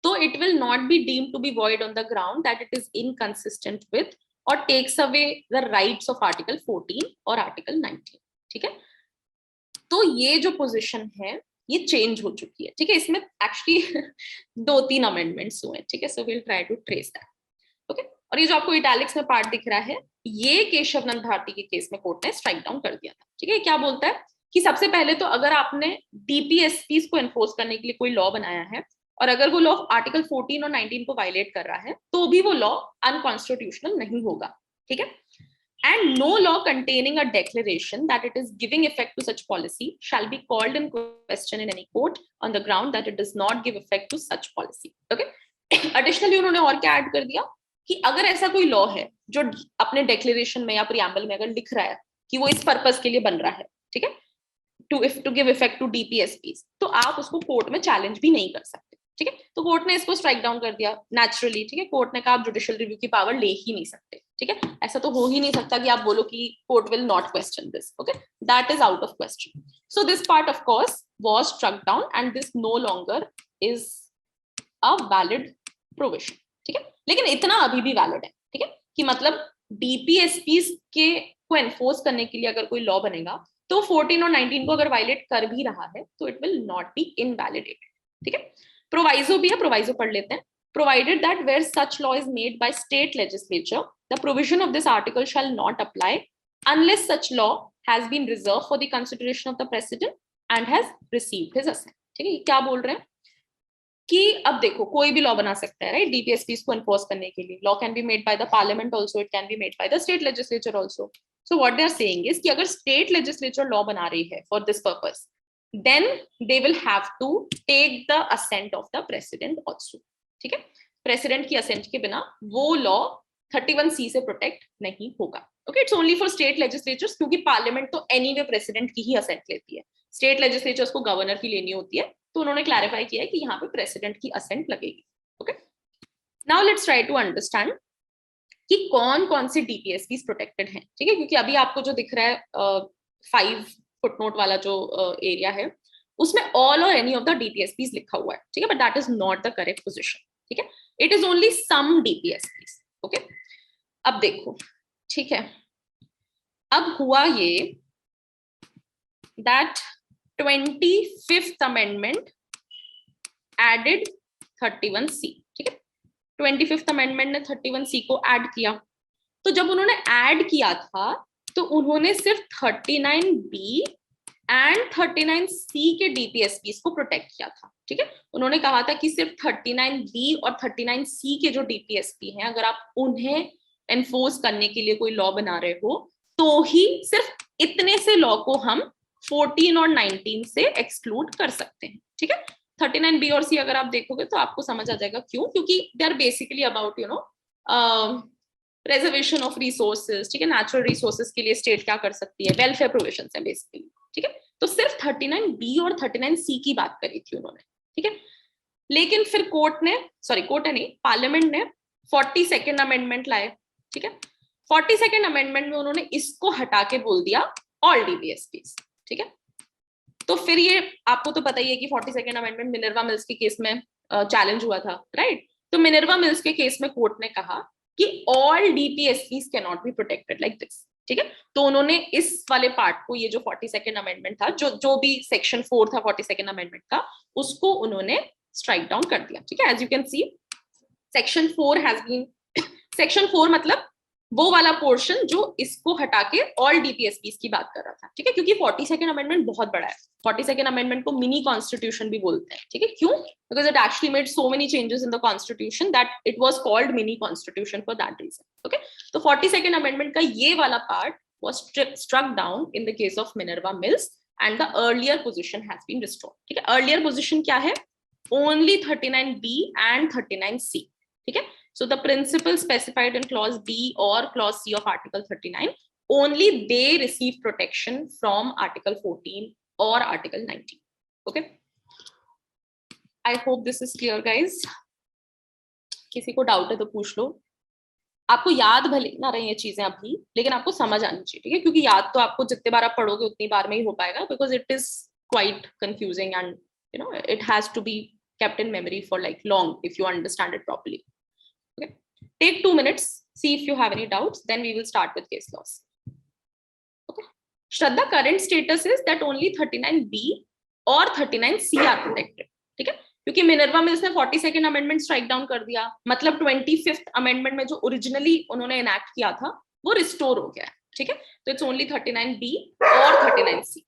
तो it will not be deemed to be void on the ground that it is inconsistent with or takes away the rights of Article 14 or Article 19. ठीक है, तो ये जो पोजीशन है ये चेंज हो चुकी है, ठीक है। इसमें एक्चुअली 2-3 अमेंडमेंट्स हुए हैं, ठीक है। So will try to trace that, okay. और ये जो आपको इटैलिक्स में पार्ट दिख रहा है, ये केशव नंद भारती के केस में कोर्ट ने स्ट्राइक डाउन कर दिया था, ठीक है। क्या बोलता है कि सबसे पहले तो अगर आपने डीपीएसपीस को एनफोर्स करने के लिए कोई लॉ बनाया है और अगर वो लॉ आर्टिकल 14 और 19 को वायलेट कर रहा है तो भी वो लॉ अनकॉन्स्टिट्यूशनल नहीं होगा, ठीक है। And no law containing a declaration that it is giving effect to such policy shall be called in question in any court on the ground that it does not give effect to such policy. Okay. Additionally, उन्होंने और क्या add कर दिया कि अगर ऐसा कोई law है जो अपने डिक्लेरेशन में या प्रियम्बल में अगर लिख रहा है कि वो इस पर्पस के लिए बन रहा है, ठीक है, टू गिव इफेक्ट टू डीपीएसपीस, तो आप उसको कोर्ट में चैलेंज भी नहीं कर सकते, ठीक है। तो कोर्ट ने इसको स्ट्राइक डाउन कर दिया नेचुरली, ठीक है। कोर्ट ने कहा आप जुडिशियल रिव्यू की पावर ले ही नहीं सकते, ठीक है। ऐसा तो हो ही नहीं सकता कि आप बोलो कि court will not question this, okay, that is out of question. So this part of course was struck down and this no longer is a valid provision, ठीक है। लेकिन इतना अभी भी वैलिड है, ठीक है, कि मतलब डीपीएसपीस के को एनफोर्स करने के लिए अगर कोई लॉ बनेगा तो 14 और 19 को अगर वायलेट कर भी रहा है तो it will not B invalidated, ठीक है। प्रोवाइजो भी है, प्रोवाइजो पढ़ लेते हैं। Provided that where such law is made by state legislature, the provision of this article shall not apply unless such law has been reserved for the consideration of the president and has received his assent, ठीक है। क्या बोल रहे हैं कि अब देखो कोई भी लॉ बना सकता है, राइट, डीपीएसपीस को एनफोर्स करने के लिए। Law can be made by the parliament also, it can be made by the state legislature also. So what they are saying is कि अगर स्टेट लेजिस्लेचर लॉ बना रही है for this purpose, then they will have to take the assent of the president also, ठीक है। President की ascent के बिना वो लॉ 31C से प्रोटेक्ट नहीं होगा, okay. It's only for state legislatures, क्योंकि पार्लियामेंट तो एनीवे प्रेसिडेंट की ही असेंट लेती है, स्टेट लेजिस्लेचर्स को गवर्नर की लेनी होती है। तो उन्होंने क्लैरिफाई किया है कि यहाँ पे प्रेसिडेंट की असेंट लगेगी, okay. Now let's try to understand कि कौन कौन से डीपीएसपीस प्रोटेक्टेड हैं, ठीक है। क्योंकि अभी आपको जो दिख रहा है 5 फुटनोट वाला जो एरिया है उसमें ऑल और एनी ऑफ द डीपीएसपीस लिखा हुआ है, ठीक है, but that is not the correct position, ठीक है। It is only some DPSPs, okay. अब देखो, ठीक है, अब हुआ ये that 25th amendment added 31C, ठीक है। 25th अमेंडमेंट ने 31C को ऐड किया। तो जब उन्होंने ऐड किया था तो उन्होंने सिर्फ 39B एंड 39C के डीपीएसपीस को प्रोटेक्ट किया था, ठीक है। उन्होंने कहा था कि सिर्फ 39B और 39C के जो डीपीएसपी हैं, अगर आप उन्हें एनफोर्स करने के लिए कोई लॉ बना रहे हो तो ही सिर्फ इतने से लॉ को हम 14 और 19 से एक्सक्लूड कर सकते हैं, ठीक है। 39B और C अगर आप देखोगे तो आपको समझ आ जाएगा क्यों, क्योंकि they are basically about reservation of resources, ठीक है। नेचुरल रिसोर्सेज के लिए स्टेट क्या कर सकती है, वेलफेयर प्रोविजंस है बेसिकली, ठीक है। तो सिर्फ 39B और 39C की बात करी थी उन्होंने, ठीक है। लेकिन फिर कोर्ट ने नहीं, पार्लियामेंट ने 42nd अमेंडमेंट लाए, ठीक है। 42nd अमेंडमेंट में उन्होंने इसको हटा के बोल दिया ऑल डीपीएसपीस, ठीक है। तो फिर ये आपको तो पता ही है कि 42nd अमेंडमेंट मिनर्वा मिल्स के केस में चैलेंज हुआ था, राइट। तो मिनर्वा मिल्स के केस में कोर्ट ने कहा कि all DPSPs can not be protected like this, ठीक है। तो उन्होंने इस वाले पार्ट को, ये जो 42nd अमेंडमेंट था, जो भी सेक्शन 4 था 42nd अमेंडमेंट का, उसको उन्होंने स्ट्राइक डाउन कर दिया, ठीक है। As you can see section 4 has been, section 4 मतलब वो वाला पोर्शन जो इसको हटा के ऑल डीपीएसपीस की बात कर रहा था, ठीक है। क्योंकि 42nd अमेंडमेंट बहुत बड़ा है, 42nd अमेंडमेंट को मिनी कॉन्स्टिट्यूशन भी बोलते हैं, ठीक है। क्यों? Because it actually made so many changes in the constitution that it was called mini constitution for that reason, okay. तो 42nd अमेंडमेंट का ये वाला part was struck down in the case of Minerva Mills and the earlier position has been restored, ठीक है। Earlier position क्या है? Only 39B and 39C, ठीक है। So the principle specified in clause B or clause C of article 39, only they receive protection from article 14 or article 19, okay. I hope this is clear guys. किसी को doubt है तो पूछ लो। आपको याद भले ना रही ये चीजें अभी, लेकिन आपको समझ आनी चाहिए, ठीक है। क्योंकि याद तो आपको जितने बार आप पढ़ोगे उतनी बार में ही हो पाएगा, because it is quite confusing and you know it has to be kept in memory for like long if you understand it properly. Okay, take 2 minutes, see if you have any doubts, then we will start with case laws. Okay, Shraddha, current status is that only 39B और 39C are protected, ठीक है, क्योंकि Minerva में उसने 42nd amendment strike down कर दिया, मतलब 25th amendment में जो ओरिजिनली उन्होंने इनैक्ट किया था वो रिस्टोर हो गया है, ठीक है, तो इट्स ओनली 39B और 39C.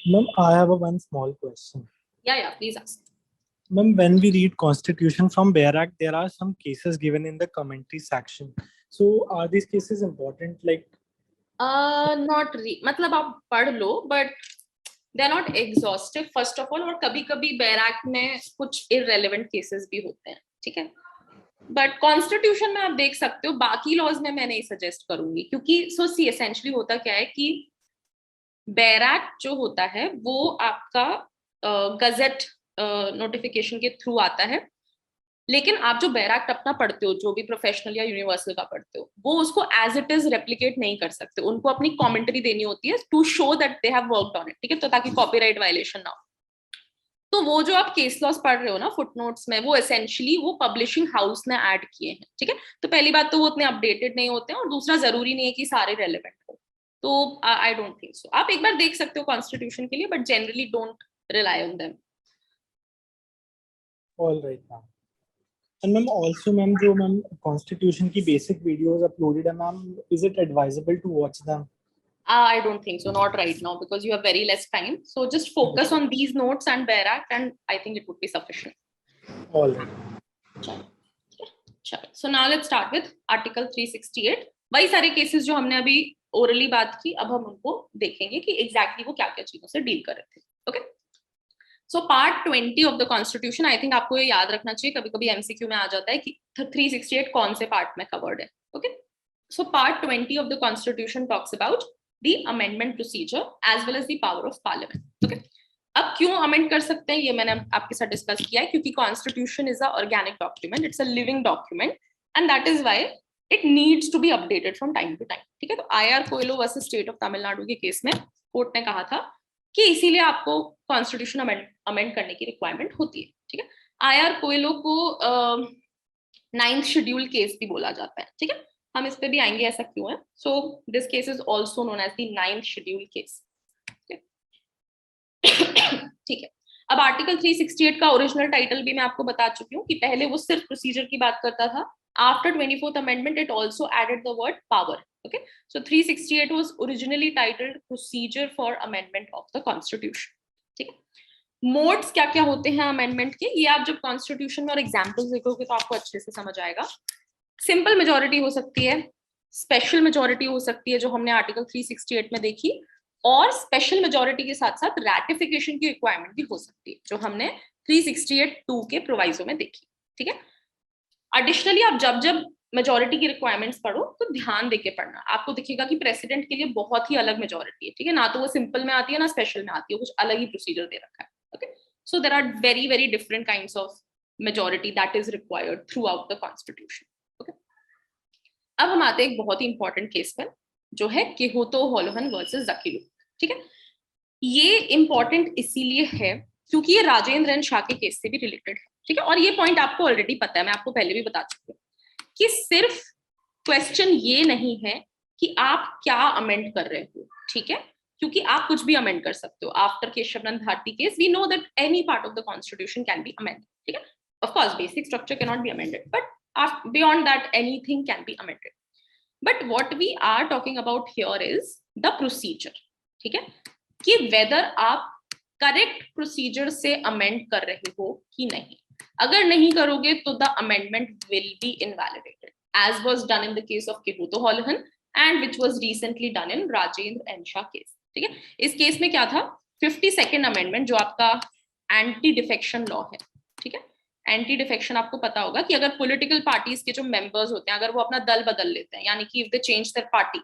Ma'am, I have a one small question. Yeah, please ask. Ma'am, when we read Constitution from Bare Act, there are some cases given in the commentary section. So are these cases important? Like, मतलब आप पढ़ लो, but they are not exhaustive first of all, और कभी-कभी bear act में कुछ irrelevant cases भी होते हैं, ठीक है, बट कॉन्स्टिट्यूशन में आप देख सकते हो, बाकी लॉज में मैं नहीं सजेस्ट करूंगी, क्योंकि सो सी एसेंशियली होता क्या है कि बेयर एक्ट जो होता है वो आपका गजेट नोटिफिकेशन के थ्रू आता है, लेकिन आप जो बेयर एक्ट अपना पढ़ते हो, जो भी प्रोफेशनल या यूनिवर्सल का पढ़ते हो, वो उसको एज इट इज रेप्लिकेट नहीं कर सकते, उनको अपनी कमेंट्री देनी होती है to show that they have worked on it, ठीक है, तो ताकि कॉपीराइट वायलेशन ना हो. तो वो जो आप केस लॉस पढ़ रहे हो ना फुटनोट्स में, वो एसेंशियली वो पब्लिशिंग हाउस ने ऐड किए हैं, ठीक है, तो पहली बात तो वो उतने अपडेटेड नहीं होते हैं, और दूसरा जरूरी नहीं है कि सारे रेलेवेंट हो, तो आई डोंट थिंक सो. आप एक बार देख सकते हो कॉन्स्टिट्यूशन के लिए, but generally don't rely on them. all right, ma'am. And ma'am, also ma'am, जो ma'am Constitution की basic videos uploaded है ma'am, is it advisable to watch them? I don't think so, not right now, because you have very less time. So just focus on these notes and Bare Act, and I think it would be sufficient. All right. So now let's start with Article 368. वही सारे cases जो हमने अभी orally बात की, अब हम उनको देखेंगे कि exactly वो क्या-क्या चीजों से deal कर रहे थे. Okay? So part 20 of the Constitution, I think आपको ये याद रखना चाहिए, कभी-कभी MCQ में आ जाता है कि 368 कौन से part में covered है. Okay? So part 20 of the Constitution talks about the amendment procedure as well as the power of parliament. Okay? अब क्यों अमेंड कर सकते हैं ये मैंने आपके साथ डिस्कस किया है, क्योंकि constitution is a organic document, it's a living document, and that is why it needs to be updated from time to time, ठीक है. तो I R Coelho versus state of Tamil Nadu के केस में कोर्ट ने कहा था कि इसीलिए आपको कॉन्स्टिट्यूशन अमेंड करने की रिक्वायरमेंट होती है, ठीक है. आईआर कोयलो को 9th शेड्यूल केस भी बोला जाता है, ठीक है, हम इस पे भी आएंगे ऐसा क्यों है. So this case is also known as the 9th schedule case, ठीक है. अब आर्टिकल 368 का ओरिजिनल टाइटल भी मैं आपको बता चुकी हूँ कि पहले वो सिर्फ प्रोसीजर की बात करता था. After 24th amendment it also added the word power. Okay, so 368 was originally titled procedure for amendment of the constitution, ठीक है. मोड्स क्या क्या होते हैं अमेंडमेंट के, ये आप जब कॉन्स्टिट्यूशन में और एग्जाम्पल्स देखोगे तो आपको अच्छे से समझ आएगा. सिंपल मेजोरिटी हो सकती है, स्पेशल मेजोरिटी हो सकती है जो हमने आर्टिकल 368 में देखी, और स्पेशल मेजोरिटी के साथ साथ रैटिफिकेशन की रिक्वायरमेंट भी हो सकती है जो हमने 368(2) के प्रोवाइजो में देखी, ठीक है. एडिशनली आप जब जब मेजोरिटी की रिक्वायरमेंट्स पढ़ो तो ध्यान देके पढ़ना, आपको दिखेगा कि प्रेसिडेंट के लिए बहुत ही अलग मेजोरिटी है, ठीक है, ना तो वो सिंपल में आती है ना स्पेशल में आती है, कुछ अलग ही प्रोसीजर दे रखा है. Okay, so there are very very different kinds of majority that is required throughout the constitution. अब हम आते हैं एक बहुत ही इंपॉर्टेंट केस पर, जो है किहोतो होलोहन वर्सेस जकीलू, ठीक है. ये इंपॉर्टेंट इसीलिए है क्योंकि ये राजेंद्र एन शाह के केस से भी रिलेटेड है, ठीक है, और ये पॉइंट आपको ऑलरेडी पता है, मैं आपको पहले भी बता चुकी हूँ कि सिर्फ क्वेश्चन ये नहीं है कि आप क्या अमेंड कर रहे हो, ठीक है, क्योंकि आप कुछ भी अमेंड कर सकते हो. After Keshavananda Bharati case we know that any part of the constitution can be amended, ठीक है. Of course basic structure can not be amended, but beyond that anything can be amended. But what we are talking about here is the procedure, ठीक है, कि whether आप correct procedure से amend कर रहे हो कि नहीं. अगर नहीं करोगे तो the amendment will be invalidated, as was done in the case of Kihuto Holohan and which was recently done in Rajendra N Shah case, ठीक है. इस केस में क्या था, 52nd अमेंडमेंट जो आपका एंटी डिफेक्शन लॉ है, ठीक है. एंटी डिफेक्शन आपको पता होगा कि अगर पॉलिटिकल पार्टीज के जो मेंबर्स होते हैं अगर वो अपना दल बदल लेते हैं, यानी कि if they change their party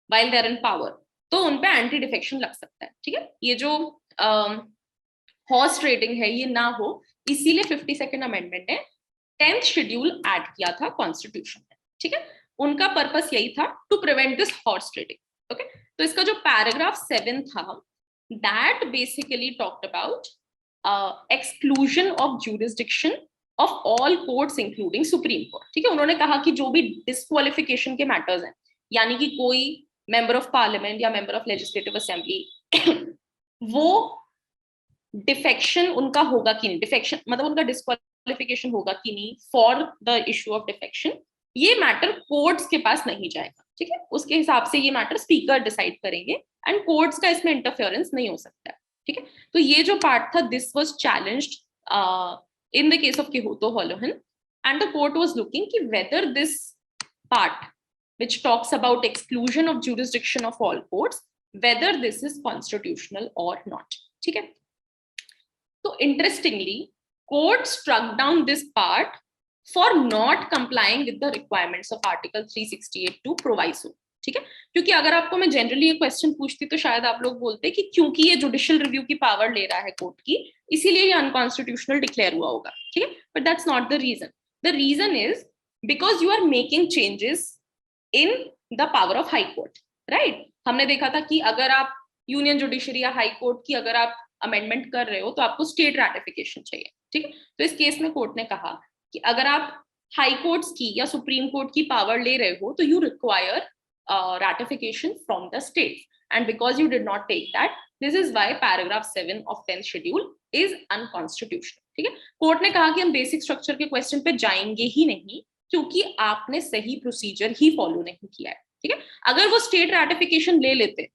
while they are in power, तो उन पे एंटी डिफेक्शन लग सकता है, ठीक है. ये जो हॉर्स ट्रेडिंग है ये ना हो, इसीलिए 52nd अमेंडमेंट ने 10th शेड्यूल ऐड किया था कॉन्स्टिट्यूशन में, ठीक है. उनका पर्पस यही था to prevent this horse trading. Okay, तो इसका जो पैराग्राफ 7 था that basically talked about exclusion of jurisdiction of all courts including supreme court, ठीक है. उन्होंने कहा कि जो भी डिस्क्वालिफिकेशन के मैटर्स हैं, यानी कि कोई मेंबर ऑफ पार्लियामेंट या मेंबर ऑफ लेजिस्लेटिव असेंबली वो डिफेक्शन उनका होगा कि नहीं, डिफेक्शन मतलब उनका डिस्क्वालिफिकेशन होगा कि नहीं for the issue of defection, ये मैटर कोर्ट्स के पास नहीं जाएगा, ठीक है। उसके हिसाब से ये मैटर स्पीकर डिसाइड करेंगे एंड कोर्ट्स का इसमें इंटरफेरेंस नहीं हो सकता है, ठीक है। तो ये जो पार्ट था, this was challenged in the case of Kihoto Hollohan, and the court was looking कि whether this part which talks about exclusion of jurisdiction of all courts, whether this is constitutional or not, ठीक है। तो interestingly, court struck down this part for not complying with the requirements of Article 368 proviso, ठीक है। क्योंकि अगर आपको मैं generally ये क्वेश्चन पूछती तो शायद आप लोग बोलते कि क्योंकि ये जुडिशियल रिव्यू की पावर ले रहा है कोर्ट की, इसीलिए ये अनकॉन्स्टिट्यूशनल डिक्लेयर हुआ होगा, ठीक है। But that's not the reason. The reason is because you are making changes in the power of high court, right. हमने देखा था कि अगर आप यूनियन जुडिशरी या हाई कोर्ट की अगर आप अमेंडमेंट कर रहे हो तो आपको स्टेट रैटिफिकेशन चाहिए, ठीक है। तो इस केस में कोर्ट ने कहा कि अगर आप हाई कोर्ट्स की या सुप्रीम कोर्ट की पावर ले रहे हो तो you require ratification from the states, and because you did not take that, this is why paragraph 7 of 10th schedule is unconstitutional, ठीक है। कोर्ट ने कहा कि हम बेसिक स्ट्रक्चर के क्वेश्चन पे जाएंगे ही नहीं क्योंकि आपने सही प्रोसीजर ही फॉलो नहीं किया है, ठीक है। अगर वो स्टेट रैटिफिकेशन ले लेते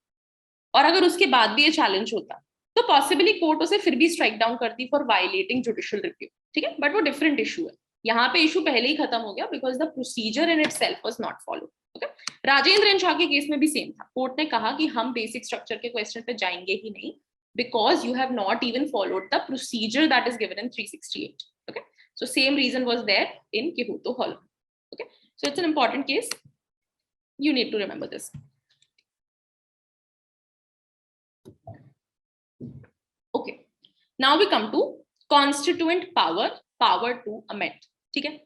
और अगर उसके बाद भी ये चैलेंज होता तो पॉसिबली कोर्ट उसे फिर भी स्ट्राइक डाउन करती फॉर वायलेटिंग जुडिशियल रिव्यू, ठीक है। बट वो डिफरेंट इशू है, यहाँ पे इशू पहले ही खत्म हो गया because the procedure in itself was not follow, okay. Rajendra and Shah के केस में भी सेम था, कोर्ट ने कहा कि हम बेसिक स्ट्रक्चर के क्वेश्चन पे जाएंगे ही नहीं because you have not even followed the procedure that is given in 368, okay. So same reason was there in Kihoto Hollow, okay. So it's an important case, you need to remember this. Okay, now we come to constituent power to amend, ठीक है।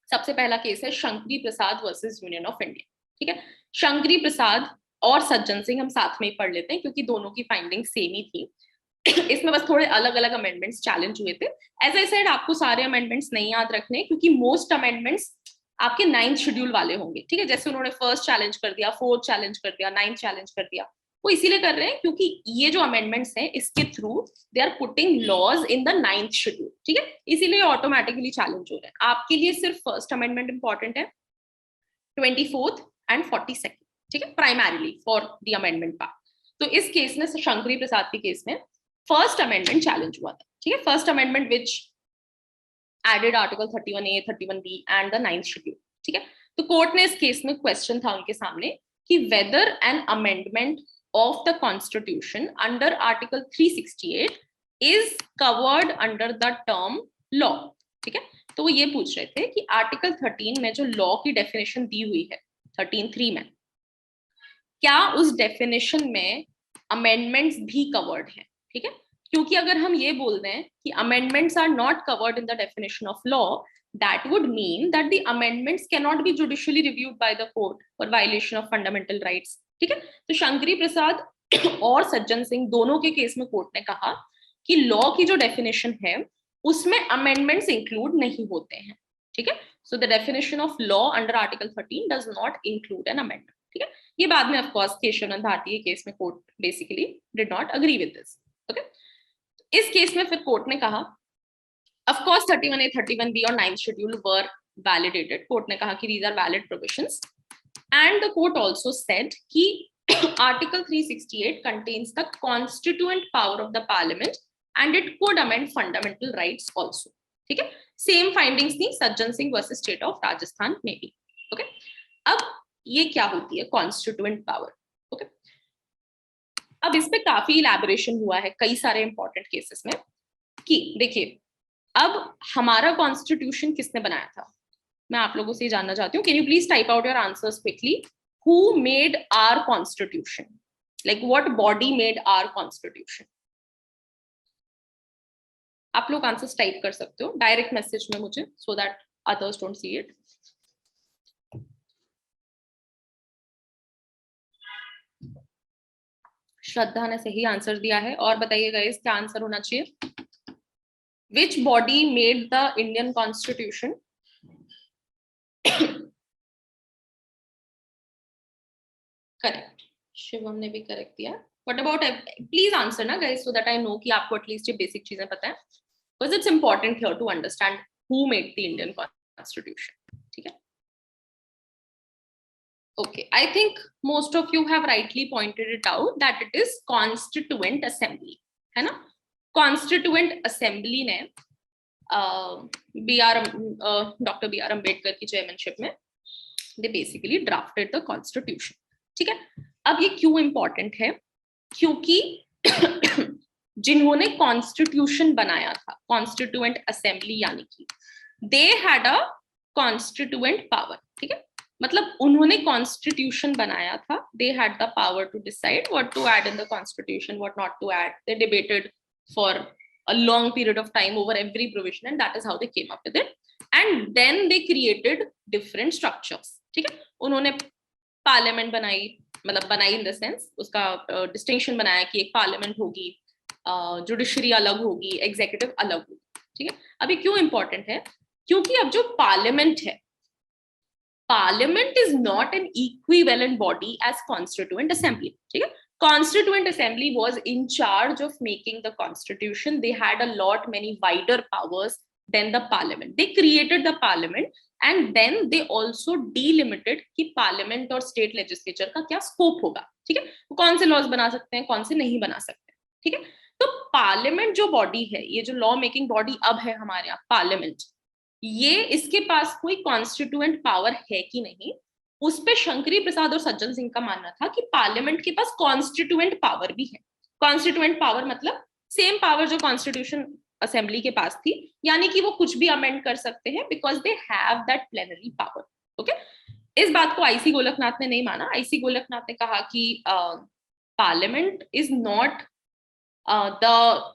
सबसे पहला case है शंकरी प्रसाद versus union of India, ठीक है। शंकरी प्रसाद और सज्जन सिंह हम साथ में ही पढ़ लेते हैं क्योंकि दोनों की फाइंडिंग सेम ही थी। इसमें बस थोड़े अलग अलग अमेंडमेंट्स चैलेंज हुए थे। एज आई सेड, आपको सारे अमेंडमेंट्स नहीं याद रखने क्योंकि मोस्ट अमेंडमेंट्स आपके 9th शेड्यूल वाले होंगे, ठीक है। जैसे उन्होंने फर्स्ट चैलेंज कर दिया, 4th चैलेंज कर दिया, 9th चैलेंज कर दिया, वो इसीलिए कर रहे हैं क्योंकि ये जो अमेंडमेंट्स हैं इसके through they are putting laws in the 9th schedule, ठीक है। इसीलिए ऑटोमेटिकली चैलेंज हो रहे हैं। आपके लिए सिर्फ फर्स्ट अमेंडमेंट इंपॉर्टेंट है, 24th एंड 42nd, ठीक है, primarily for the amendment part. तो इस केस में, शंकरी प्रसाद के केस में फर्स्ट अमेंडमेंट चैलेंज हुआ था, ठीक है। First amendment which added article 31A 31B and the 9th schedule, ठीक है। तो कोर्ट ने इस केस में क्वेश्चन था उनके सामने कि whether an amendment of the constitution under article 368 is covered under the term law, ठीक है। तो वो ये पूछ रहे थे कि आर्टिकल 13 में जो लॉ की डेफिनेशन दी हुई है 13(3) में, क्या उस डेफिनेशन में अमेंडमेंट्स भी कवर्ड हैं, ठीक है। क्योंकि अगर हम ये बोल दें कि amendments are not covered in the definition of law, that would mean that the amendments cannot be judicially reviewed by the court for violation of fundamental rights, ठीक है। तो शंकरी प्रसाद और सज्जन सिंह दोनों के केस में कोर्ट ने कहा कि लॉ की जो डेफिनेशन है उसमें अमेंडमेंट्स इंक्लूड नहीं होते हैं, ठीक है। So the definition of law under article 13 does not include an amendment, ठीक है। ये बाद में ऑफ कोर्स केशवानंद भारती के केस में court basically did not agree with this, okay. इस केस में फिर कोर्ट ने कहा of course 31A 31B और 9th schedule were validated. Court ने कहा कि these are valid provisions, and the court also said कि article 368 contains the constituent power of the parliament and it could amend fundamental rights also, ठीक है। same findings थी Sajjan Singh versus state of Rajasthan में भी, okay. अब ये क्या होती है constituent power, ओके। अब इस पे काफी इलैबोरेशन हुआ है कई सारे इंपॉर्टेंट केसेस में कि देखिए अब हमारा कॉन्स्टिट्यूशन किसने बनाया था, मैं आप लोगों से ये जानना चाहती हूँ। Can you please type out your answers quickly. Who made our constitution, like what body made our constitution? आप लोग आंसर्स टाइप कर सकते हो डायरेक्ट मैसेज में मुझे, so that others don't see it. Shraddha ने सही आंसर दिया है, और बताइए गाइस क्या आंसर होना चाहिए। Which body made the Indian Constitution? Correct, Shivam ने भी करेक्ट दिया। What about, please answer ना guys, so that I know कि आपको at least ये basic चीजें पता है, because it's important here to understand who made the Indian Constitution. ठीक है? Okay, I think most of you have rightly pointed it out that it is Constituent Assembly, है ना? Constituent Assembly ने Dr. B.R. Ambedkar की chairmanship में they basically drafted the Constitution. ठीक है? अब ये क्यों important है? क्योंकि जिन्होंने Constitution बनाया था, Constituent Assembly यानी कि they had a constituent power. ठीक है? मतलब उन्होंने कॉन्स्टिट्यूशन बनाया था, they had the power to decide what to add in the constitution, what not to add. They debated for a long period of time over every provision, and that is how they came up with it. And then they created different structures. ठीक है? उन्होंने parliament बनाई, मतलब बनाई in the sense उसका distinction बनाया कि एक पार्लियामेंट होगी, जुडिशरी अलग होगी, एग्जीक्यूटिव अलग होगी. ठीक है? अभी क्यों इंपॉर्टेंट है? क्योंकि अब जो पार्लियामेंट है, Parliament is not an equivalent body as Constituent Assembly. ठीक है? Constituent Assembly was in charge of making the Constitution. They had a lot many wider powers than the Parliament. They created the Parliament and then they also delimited कि Parliament और State Legislature का क्या scope होगा. ठीक है? वो कौन से laws बना सकते हैं, कौन से नहीं बना सकते. ठीक है? तो Parliament जो body है, ये जो law making body अब है हमारे यहाँ Parliament, ये इसके पास कोई कॉन्स्टिट्यूएंट पावर है कि नहीं, उस पे शंकरी प्रसाद और सज्जन सिंह का मानना था कि पार्लियामेंट के पास कॉन्स्टिट्यूएंट पावर भी है. कॉन्स्टिट्यूएंट पावर मतलब सेम पावर जो कॉन्स्टिट्यूशन असेंबली के पास थी, यानी कि वो कुछ भी अमेंड कर सकते हैं because they have that plenary power. Okay, इस बात को आईसी गोलकनाथ ने नहीं माना. आईसी गोलकनाथ ने कहा कि parliament is not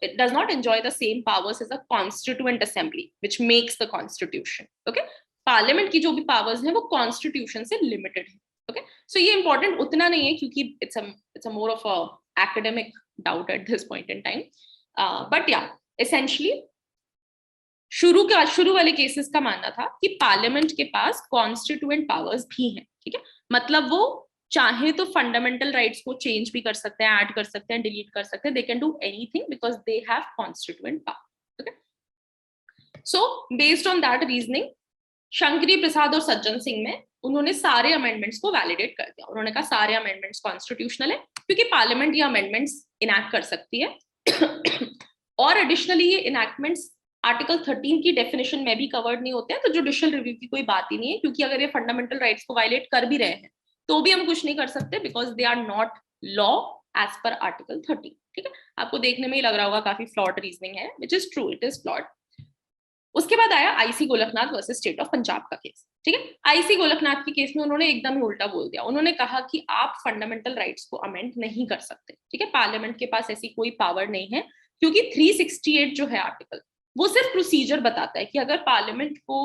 it does not enjoy the same powers as a constituent assembly which makes the constitution. Okay, parliament की जो भी powers हैं वो constitution से limited है. Okay, so ये important उतना नहीं है क्योंकि it's a more of a academic doubt at this point in time. But yeah, essentially शुरू वाले केसेस का मानना था कि पार्लियामेंट के पास constituent powers भी हैं. ठीक है, मतलब वो चाहे तो फंडामेंटल राइट्स को चेंज भी कर सकते हैं, ऐड कर सकते हैं, डिलीट कर सकते हैं. They can do anything because they have constituent power. Okay, so based on that reasoning Shankari Prasad और सज्जन सिंह में उन्होंने सारे अमेंडमेंट्स को वैलिडेट कर दिया. उन्होंने कहा सारे अमेंडमेंट्स कॉन्स्टिट्यूशनल है क्योंकि पार्लियामेंट ये अमेंडमेंट्स इनैक्ट कर सकती है. और एडिशनली ये इनैक्टमेंट्स आर्टिकल 13 की डेफिनेशन में भी कवर्ड नहीं होते हैं, तो जुडिशियल रिव्यू की कोई बात ही नहीं है, क्योंकि अगर ये फंडामेंटल राइट्स को वायलेट कर भी रहे हैं तो भी हम कुछ नहीं कर सकते because they are not law as per article 13. ठीक है, आपको देखने में ही लग रहा होगा काफी फ्लॉड रीजनिंग है, which is true, it is flawed. उसके बाद आया IC Golaknath versus state of Punjab का केस. ठीक है, आईसी गोलकनाथ के केस में उन्होंने एकदम ही उल्टा बोल दिया. उन्होंने कहा कि आप फंडामेंटल राइट्स को अमेंड नहीं कर सकते. ठीक है, पार्लियामेंट के पास ऐसी कोई पावर नहीं है क्योंकि 368 जो है आर्टिकल, वो सिर्फ प्रोसीजर बताता है कि अगर पार्लियामेंट को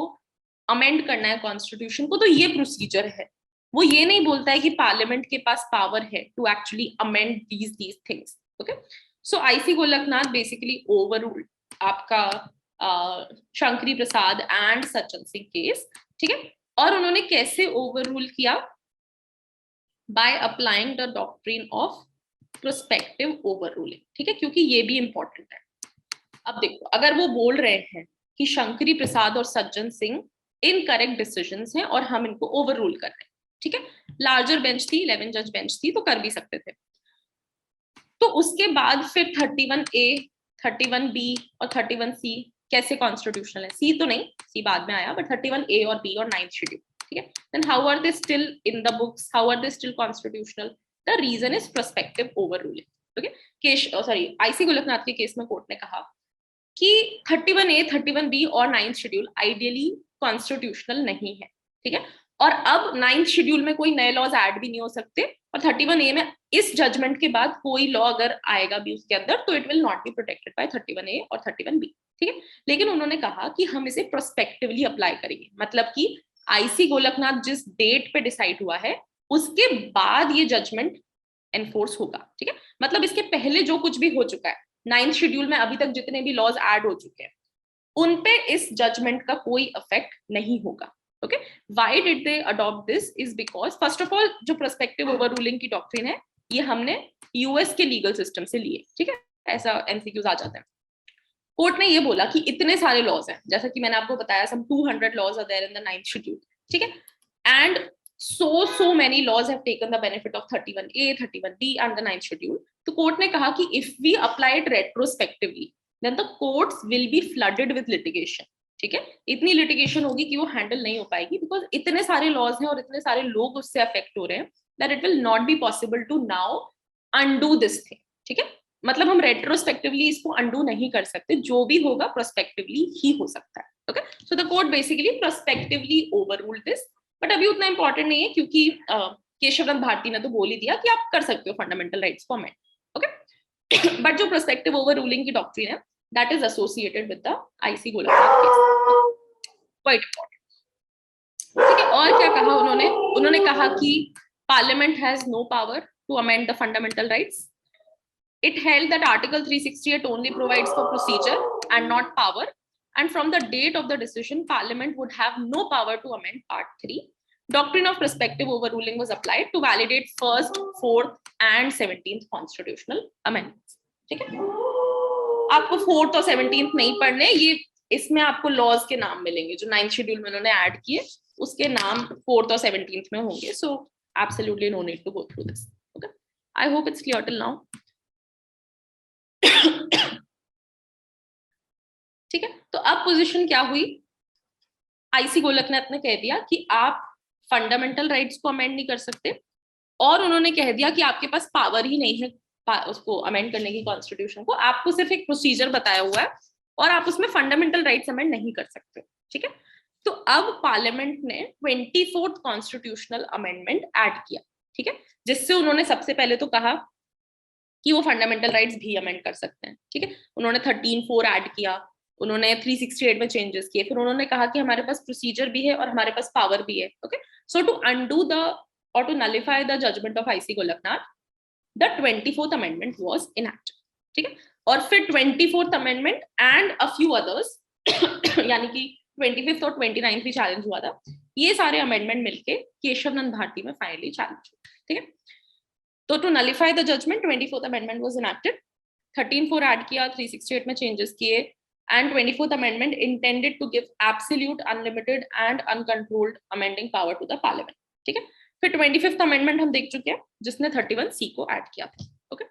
अमेंड करना है कॉन्स्टिट्यूशन को तो ये प्रोसीजर है. वो ये नहीं बोलता है कि पार्लियामेंट के पास पावर है to actually amend these things. Okay, so IC Golaknath basically overruled आपका शंकरी प्रसाद एंड सज्जन सिंह केस. ठीक है, और उन्होंने कैसे ओवररूल किया? By applying the doctrine of prospective ओवररूलिंग. ठीक है, क्योंकि ये भी इंपॉर्टेंट है. अब देखो, अगर वो बोल रहे हैं कि शंकरी प्रसाद और सज्जन सिंह इनकरेक्ट डिसीजंस हैं और हम इनको ओवररूल कर रहे हैं, ठीक है, लार्जर बेंच थी, 11 जज बेंच थी, तो कर भी सकते थे. तो उसके बाद फिर 31A, 31B और 31C कैसे कॉन्स्टिट्यूशनल है? सी तो नहीं, सी बाद में आया, बट 31A और B और 9th शेड्यूल. ठीक है, then how are they still in the books, how are they still constitutional? The reason is prospective overruling. Okay, IC Golaknath के केस में कोर्ट ने कहा कि 31A, 31B और 9th शेड्यूल आइडियली कॉन्स्टिट्यूशनल नहीं है. ठीक है, और अब 9th शेड्यूल में कोई नए लॉज ऐड भी नहीं हो सकते, और 31A में इस जजमेंट के बाद कोई लॉ अगर आएगा भी उसके अंदर तो it will not be protected bye 31A और 31B. ठीक है, लेकिन उन्होंने कहा कि हम इसे प्रोस्पेक्टिवली अप्लाई करेंगे, मतलब कि आईसी गोलकनाथ जिस डेट पे डिसाइड हुआ है उसके बाद ये जजमेंट एनफोर्स होगा. ठीक है, मतलब इसके पहले जो कुछ भी हो चुका है 9th शेड्यूल में, अभी तक जितने भी लॉज ऐड हो चुके हैं उन पे इस जजमेंट का कोई इफेक्ट नहीं होगा. Okay, why did they adopt this? Is because first of all, जो prospective overruling की डॉक्ट्रिन है ये हमने यूएस के लीगल सिस्टम से लिए, ठीक है, ऐसा एमसीक्यूज आ जाते हैं। कोर्ट ने ये बोला कि इतने सारे लॉज हैं, जैसा कि मैंने आपको बताया some 200 laws are there in the 9th schedule, ठीक है, and so many laws have taken the benefit of 31A, 31B and the 9th schedule. तो कोर्ट ने कहा कि if we apply it retrospectively then the courts will be flooded with litigation, ठीक है, इतनी litigation होगी कि वो हैंडल नहीं हो पाएगी, बिकॉज इतने सारे लॉज हैं और इतने सारे लोग उससे अफेक्ट हो रहे हैं, that it will not be possible to now undo this thing, ठीक है, मतलब हम रेट्रोस्पेक्टिवली इसको अंडू नहीं कर सकते, जो भी होगा प्रोस्पेक्टिवली ही हो सकता है, okay, so the court basically prospectively overruled this, but अभी उतना इंपॉर्टेंट नहीं है क्योंकि केशवनंद भारती ने तो बोल ही दिया कि आप कर सकते हो फंडामेंटल राइट्स को अमेंड, ओके, बट जो प्रोस्पेक्टिव ओवर रूलिंग की डॉक्ट्रिन है that is associated with the IC Golaknath case, quite important, ठीक है। और क्या कहा उन्होंने, उन्होंने कहा कि parliament has no power to amend the fundamental rights, it held that article 368 only provides for procedure and not power, and from the date of the decision parliament would have no power to amend part 3. Doctrine of prospective overruling was applied to validate 1st, 4th and 17th constitutional amendments, ठीक है, आपको 4th और 17th नहीं पढ़ने, ये इसमें आपको laws के नाम मिलेंगे जो 9th शेड्यूल में उन्होंने ऐड किए, उसके नाम 4th और 17th में होंगे, so absolutely no need to go through this, okay, I hope it's clear till now. ठीक है, तो अब पोजीशन क्या हुई, आईसी गोलकनाथ ने कह दिया कि आप फंडामेंटल राइट्स को अमेंड नहीं कर सकते, और उन्होंने कह दिया कि आपके पास पावर ही नहीं है उसको अमेंड करने की, कॉन्स्टिट्यूशन को, आपको सिर्फ एक प्रोसीजर बताया हुआ है और आप उसमें फंडामेंटल राइट्स अमेंड नहीं कर सकते, ठीक है। तो अब पार्लियामेंट ने 24th कॉन्स्टिट्यूशनल अमेंडमेंट ऐड किया, ठीक है, जिससे उन्होंने सबसे पहले तो कहा कि वो फंडामेंटल राइट्स भी अमेंड कर सकते हैं, ठीक है, उन्होंने 13(4) ऐड किया, उन्होंने 368 में चेंजेस किए, फिर उन्होंने कहा कि हमारे पास प्रोसीजर भी है और हमारे पास पावर भी है, okay, so to undo the और to nullify the judgement of IC Golaknath the 24th amendment was enacted, ठीक है, और फिर 24th amendment and a few others यानी कि 25th और 29th भी चैलेंज हुआ था, ये सारे अमेंडमेंट मिलके केशवनंद भारती में फाइनली चैलेंज हुए, ठीक है। तो to nullify the judgment 24th amendment was enacted, 13(4) add किया, 368 में चेंजेस किए, and 24th amendment intended to give absolute, unlimited and uncontrolled amending power to the parliament, ठीक है। फिर 25th amendment हम देख चुके हैं जिसने 31C को ऐड किया था, ओके,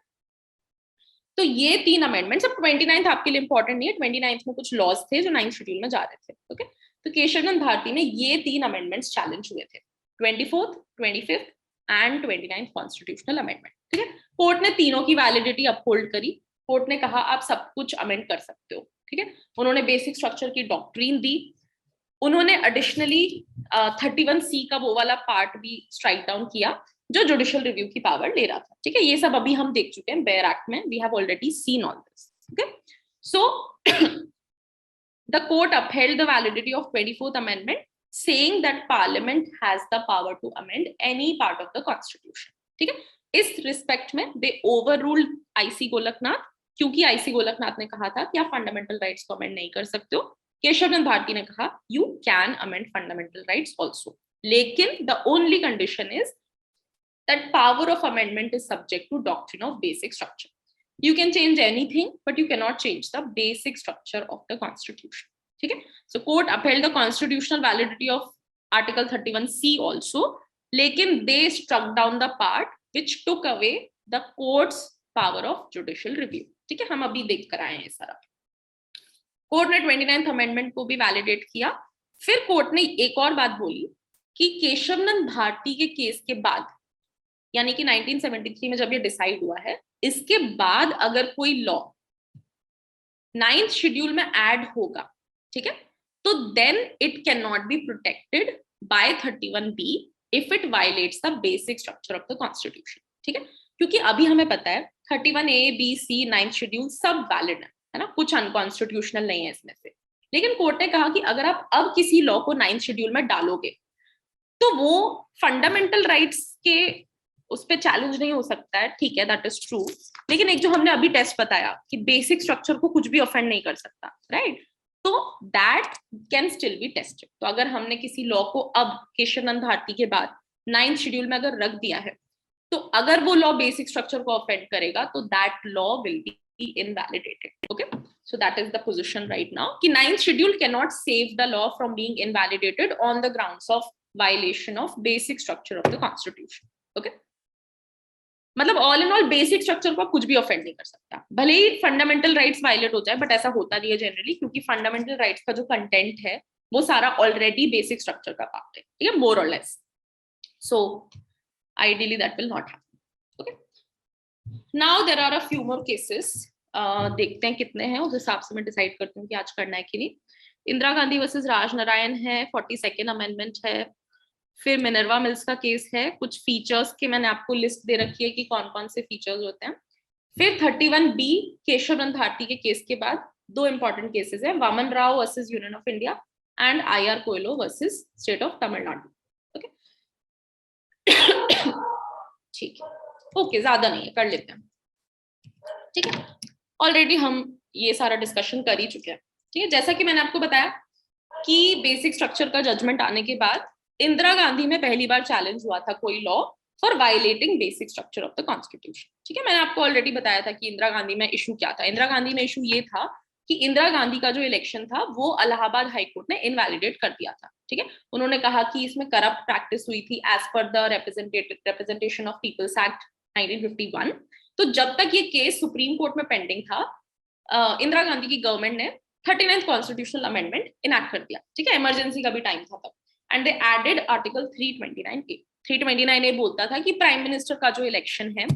तो ये 3 अमेंडमेंट्स। अब 29th आपके लिए इंपॉर्टेंट नहीं है, 29th में कुछ लॉज थे जो 9th शेड्यूल में जा रहे थे, ओके, तो केशवनंद भारती में ये 3 अमेंडमेंट्स चैलेंज हुए थे, 24th, 25th and 29th constitutional amendment, ठीक है। कोर्ट ने तीनों की वैलिडिटी अपहोल्ड करी, कोर्ट ने कहा आप सब कुछ अमेंड कर सकते हो, ठीक है, उन्होंने बेसिक स्ट्रक्चर की डॉक्ट्रिन दी, उन्होंने एडिशनली 31C का वो वाला पार्ट भी स्ट्राइक डाउन किया जो जुडिशियल रिव्यू की पावर ले रहा था, ठीक है, ये सब अभी हम देख चुके हैं बेयर एक्ट में, we have already seen all this, okay, so the court upheld the validity of 24th amendment saying that parliament has the power to amend any part of the constitution, ठीक है, इस respect में दे overruled IC Golaknath, क्योंकि IC Golaknath ने कहा था कि आप फंडामेंटल राइट्स को अमेंड नहीं कर सकते हो, केशवनंद भारती ने कहा you can amend fundamental rights also, लेकिन the only condition is that power of amendment is subject to doctrine of basic structure, you can change anything but you cannot change the basic structure of the constitution, ठीक है, so court upheld the constitutional validity of article 31C also, लेकिन they struck down the part which took away the court's power of judicial review, ठीक है, हम अभी देख कर आए हैं सारा। कोर्ट ने 29th अमेंडमेंट को भी वैलिडेट किया, फिर कोर्ट ने एक और बात बोली कि केशवनंद भारती के केस के बाद, यानी कि 1973 में जब ये डिसाइड हुआ है, इसके बाद अगर कोई लॉ 9th शेड्यूल में ऐड होगा, ठीक है, तो then it can not be protected by 31B if it violates the basic structure of the constitution, ठीक है, क्योंकि अभी हमें पता है 31A, B, C, 9th schedule सब वैलिड है ना, कुछ अनकॉन्स्टिट्यूशनल नहीं है इसमें से, लेकिन कोर्ट ने कहा कि अगर आप अब किसी लॉ को 9th शेड्यूल में डालोगे तो वो फंडामेंटल राइट्स के उस पर चैलेंज नहीं हो सकता है, ठीक है, दैट इज ट्रू, लेकिन एक जो हमने अभी टेस्ट बताया कि बेसिक स्ट्रक्चर को कुछ भी ऑफेंड नहीं कर सकता, राइट, तो that can still be tested. तो अगर हमने किसी लॉ को अब केशवनंद भारती के बाद 9th शेड्यूल में अगर रख दिया है तो अगर वो लॉ बेसिक स्ट्रक्चर को ऑफेंड करेगा तो that law will be invalidated. Okay, so that is the position right now कि ninth schedule cannot save the law from being invalidated on the grounds of violation of basic structure of the constitution. Okay, मतलब all in all basic structure को कुछ भी offend नहीं कर सकता, भले ही fundamental rights violate हो जाए, बट ऐसा होता नहीं है जनरली, क्योंकि फंडामेंटल राइट्स का जो कंटेंट है वो सारा ऑलरेडी बेसिक स्ट्रक्चर का पार्ट है, ठीक है, more or less. So ideally that will not happen. Okay, now there are a few more cases. देखते हैं कितने हैं, उस हिसाब से मैं डिसाइड करती हूँ कि आज करना है कि नहीं. इंदिरा गांधी वर्सेस राजनारायण है, 42nd अमेंडमेंट है, फिर मिनर्वा मिल्स का केस है. कुछ फीचर्स के मैंने आपको लिस्ट दे रखी है कि कौन कौन से फीचर्स होते हैं. फिर 31B केशव नंद भारती के केस के बाद दो इंपॉर्टेंट केसेस हैं, Waman Rao versus union of India and IR Coelho versus state of Tamil Nadu. Okay, ठीक है, ओके, ज्यादा नहीं है, कर लेते हैं. ठीक है, ऑलरेडी हम ये सारा डिस्कशन कर ही चुके हैं. ठीक है, जैसा कि मैंने आपको बताया कि बेसिक स्ट्रक्चर का जजमेंट आने के बाद इंदिरा गांधी में पहली बार चैलेंज हुआ था कोई law for violating basic structure of the constitution. ठीक है, मैंने आपको ऑलरेडी बताया था कि इंदिरा गांधी में इशू क्या था. इंदिरा गांधी में इशू ये था कि इंदिरा गांधी का जो इलेक्शन था वो इलाहाबाद हाई कोर्ट ने इनवैलिडेट कर दिया था. ठीक है, उन्होंने कहा कि इसमें करप्ट प्रैक्टिस हुई थी as per the representation of people's act 1951. तो जब तक ये केस सुप्रीम कोर्ट में पेंडिंग था, इंदिरा गांधी की गवर्नमेंट ने 39th कॉन्स्टिट्यूशनल अमेंडमेंट इनैक्ट कर दिया. ठीक है, इमरजेंसी का भी टाइम था तब. And they added article 329A. 329A बोलता था कि प्राइम मिनिस्टर का जो इलेक्शन है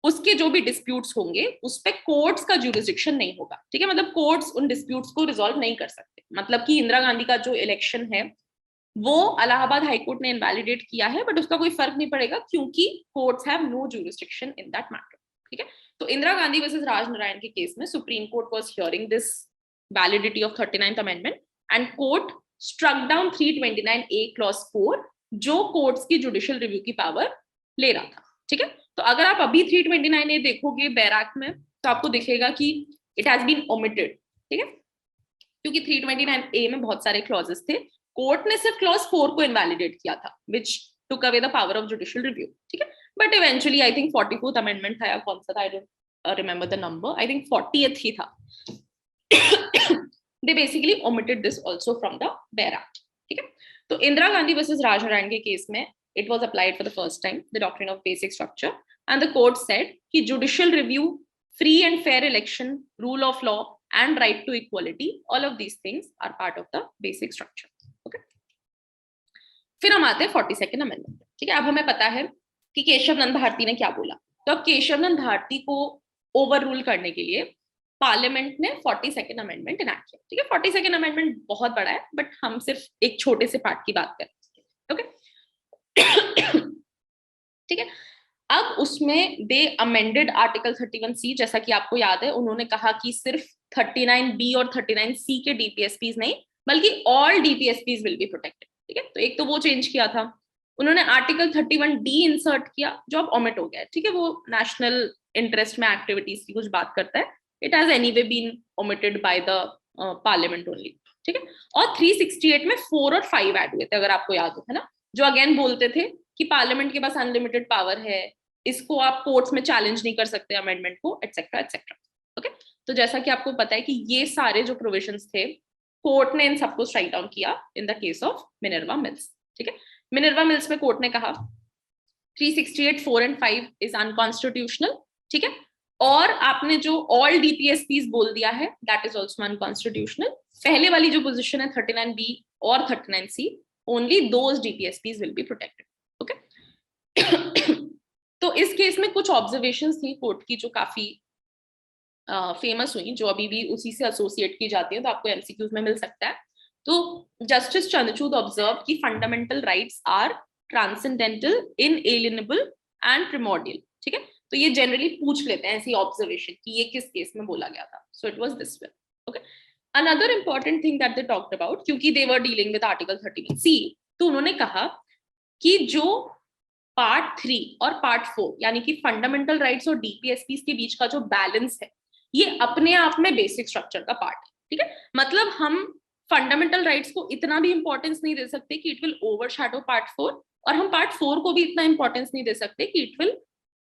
उसके जो भी डिस्प्यूट्स होंगे उस पे कोर्ट्स का ज्यूरिसडिक्शन नहीं होगा. ठीक है, मतलब कोर्ट्स उन डिस्प्यूट्स को रिजॉल्व नहीं कर सकते. मतलब कि इंदिरा गांधी का जो इलेक्शन है वो इलाहाबाद हाई कोर्ट ने इनवैलिडेट किया है, बट उसका कोई फर्क नहीं पड़ेगा क्योंकि courts have no jurisdiction in that matter. ठीक है, तो इंदिरा गांधी वर्सेस राजनारायण के केस में Supreme Court was hearing this validity of 39th amendment and court struck down 329A clause 4 जो कोर्ट्स की जुडिशियल रिव्यू की पावर ले रहा था. ठीक है, तो अगर आप अभी 329A देखोगे बैराक में तो आपको दिखेगा कि इट हैज बीन ओमिटेड. ठीक है, क्योंकि 329A में बहुत सारे क्लॉजेस थे. कोर्ट ने सिर्फ क्लॉज 4 को इनवैलिडेट किया था which took away the power of judicial review. ठीक है, but eventually I think 44th amendment था या कौन सा था, I don't remember the number, I think 40th ही था. They basically omitted this also from the Baer Act. ठीक है, तो इंदिरा गांधी वर्सेस राजनारायण के केस में it was applied for the first time, the doctrine of basic structure, and the court said कि judicial review, free and fair election, rule of law, and right to equality, all of these things are part of the basic structure. Okay. फिर हम आते हैं 42nd amendment. ठीक है, अब हमें पता है कि केशव नंद भारती ने क्या बोला. तो अब केशव नंद भारती को ओवर रूल करने के लिए पार्लियामेंट ने 42nd अमेंडमेंट इनैक्ट किया. ठीक है, 42nd अमेंडमेंट बहुत बड़ा है, बट हम सिर्फ एक छोटे से पार्ट की बात करें. ओके, ठीक है, अब उसमें दे अमेंडेड आर्टिकल 31C. जैसा कि आपको याद है, उन्होंने कहा कि सिर्फ 39B और 39C के DPSPs नहीं बल्कि all DPSPs will be protected. ठीक है, तो एक तो वो चेंज किया था. उन्होंने आर्टिकल 31D इंसर्ट किया जो अब ओमिट हो गया है. ठीक है, वो नेशनल इंटरेस्ट में एक्टिविटीज की कुछ बात करता है. It has anyway been omitted by the parliament only. ठीक है, और 368 में 4 और 5 ऐड हुए थे, अगर आपको याद हो, है ना, जो अगेन बोलते थे कि पार्लियामेंट के पास अनलिमिटेड पावर है, इसको आप कोर्ट्स में चैलेंज नहीं कर सकते अमेंडमेंट को, एटसेट्रा एटसेट्रा. ओके, तो जैसा कि आपको पता है कि ये सारे जो प्रोविजंस थे कोर्ट ने इन सबको स्ट्राइक डाउन किया इन the case of Minerva mills. ठीक है, मिनर्वा मिल्स में कोर्ट ने कहा 368 4 and 5 इज अनकॉन्स्टिट्यूशनल. ठीक है, और आपने जो ऑल DPSPs बोल दिया है दैट इज ऑल्सो अनकॉन्स्टिट्यूशनल. पहले वाली जो पोजीशन है 39B और 39C, only those DPSPs will be protected. Okay, तो इस केस में कुछ ऑब्जर्वेशंस थी कोर्ट की जो काफी फेमस हुई, जो अभी भी उसी से एसोसिएट की जाती है, तो आपको MCQs में मिल सकता है. तो जस्टिस चंद्रचूड़ ऑब्जर्व कि fundamental rights are transcendental, inalienable and primordial. ठीक है, तो ये जनरली पूछ लेते हैं ऐसी ऑब्जर्वेशन कि ये किस केस में बोला गया था. So it was this way. Okay, another important thing that they talked about, क्योंकि they were dealing with article 31C, तो उन्होंने कहा कि जो पार्ट 3 और पार्ट 4 यानी कि फंडामेंटल राइट्स और DPSPs के बीच का जो बैलेंस है ये अपने आप में बेसिक स्ट्रक्चर का पार्ट है. ठीक है, मतलब हम फंडामेंटल राइट्स को इतना भी इंपॉर्टेंस नहीं दे सकते कि इट विल ओवरशैडो पार्ट 4, और हम पार्ट 4 को भी इतना इंपॉर्टेंस नहीं दे सकते कि it will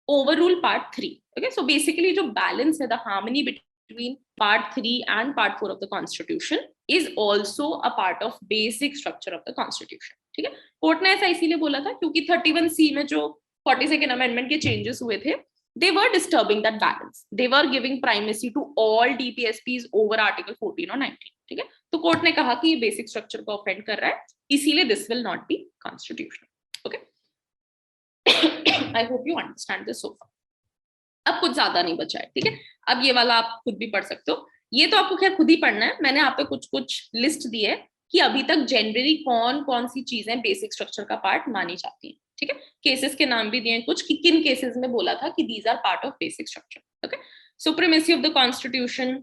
overrule part 3. Okay, so basically जो बैलेंस है, the harmony between part 3 and part 4 of the constitution is also a part of basic structure of the constitution. ठीक है, कोर्ट ने ऐसा इसीलिए बोला था क्योंकि 31C में जो 42nd अमेंडमेंट के चेंजेस हुए थे, they were disturbing that balance. They were giving primacy to all DPSPs over Article 14 or 19. ठीक है, तो कोर्ट ने कहा कि ये बेसिक स्ट्रक्चर को ऑफेंड कर रहा है, इसीलिए this will not be constitutional. Okay, I hope you understand this so far. अब कुछ ज्यादा नहीं बचा है. ठीक है, अब ये वाला आप खुद भी पढ़ सकते हो. ये तो आपको खैर खुद ही पढ़ना है. मैंने आप पे कुछ कुछ लिस्ट दी है कि अभी तक जनरली कौन कौन सी चीजें बेसिक स्ट्रक्चर का पार्ट मानी जाती हैं. ठीक है, केसेस के नाम भी दिए कुछ कि किन केसेस में बोला था कि these are part of basic structure. Okay, supremacy of the constitution,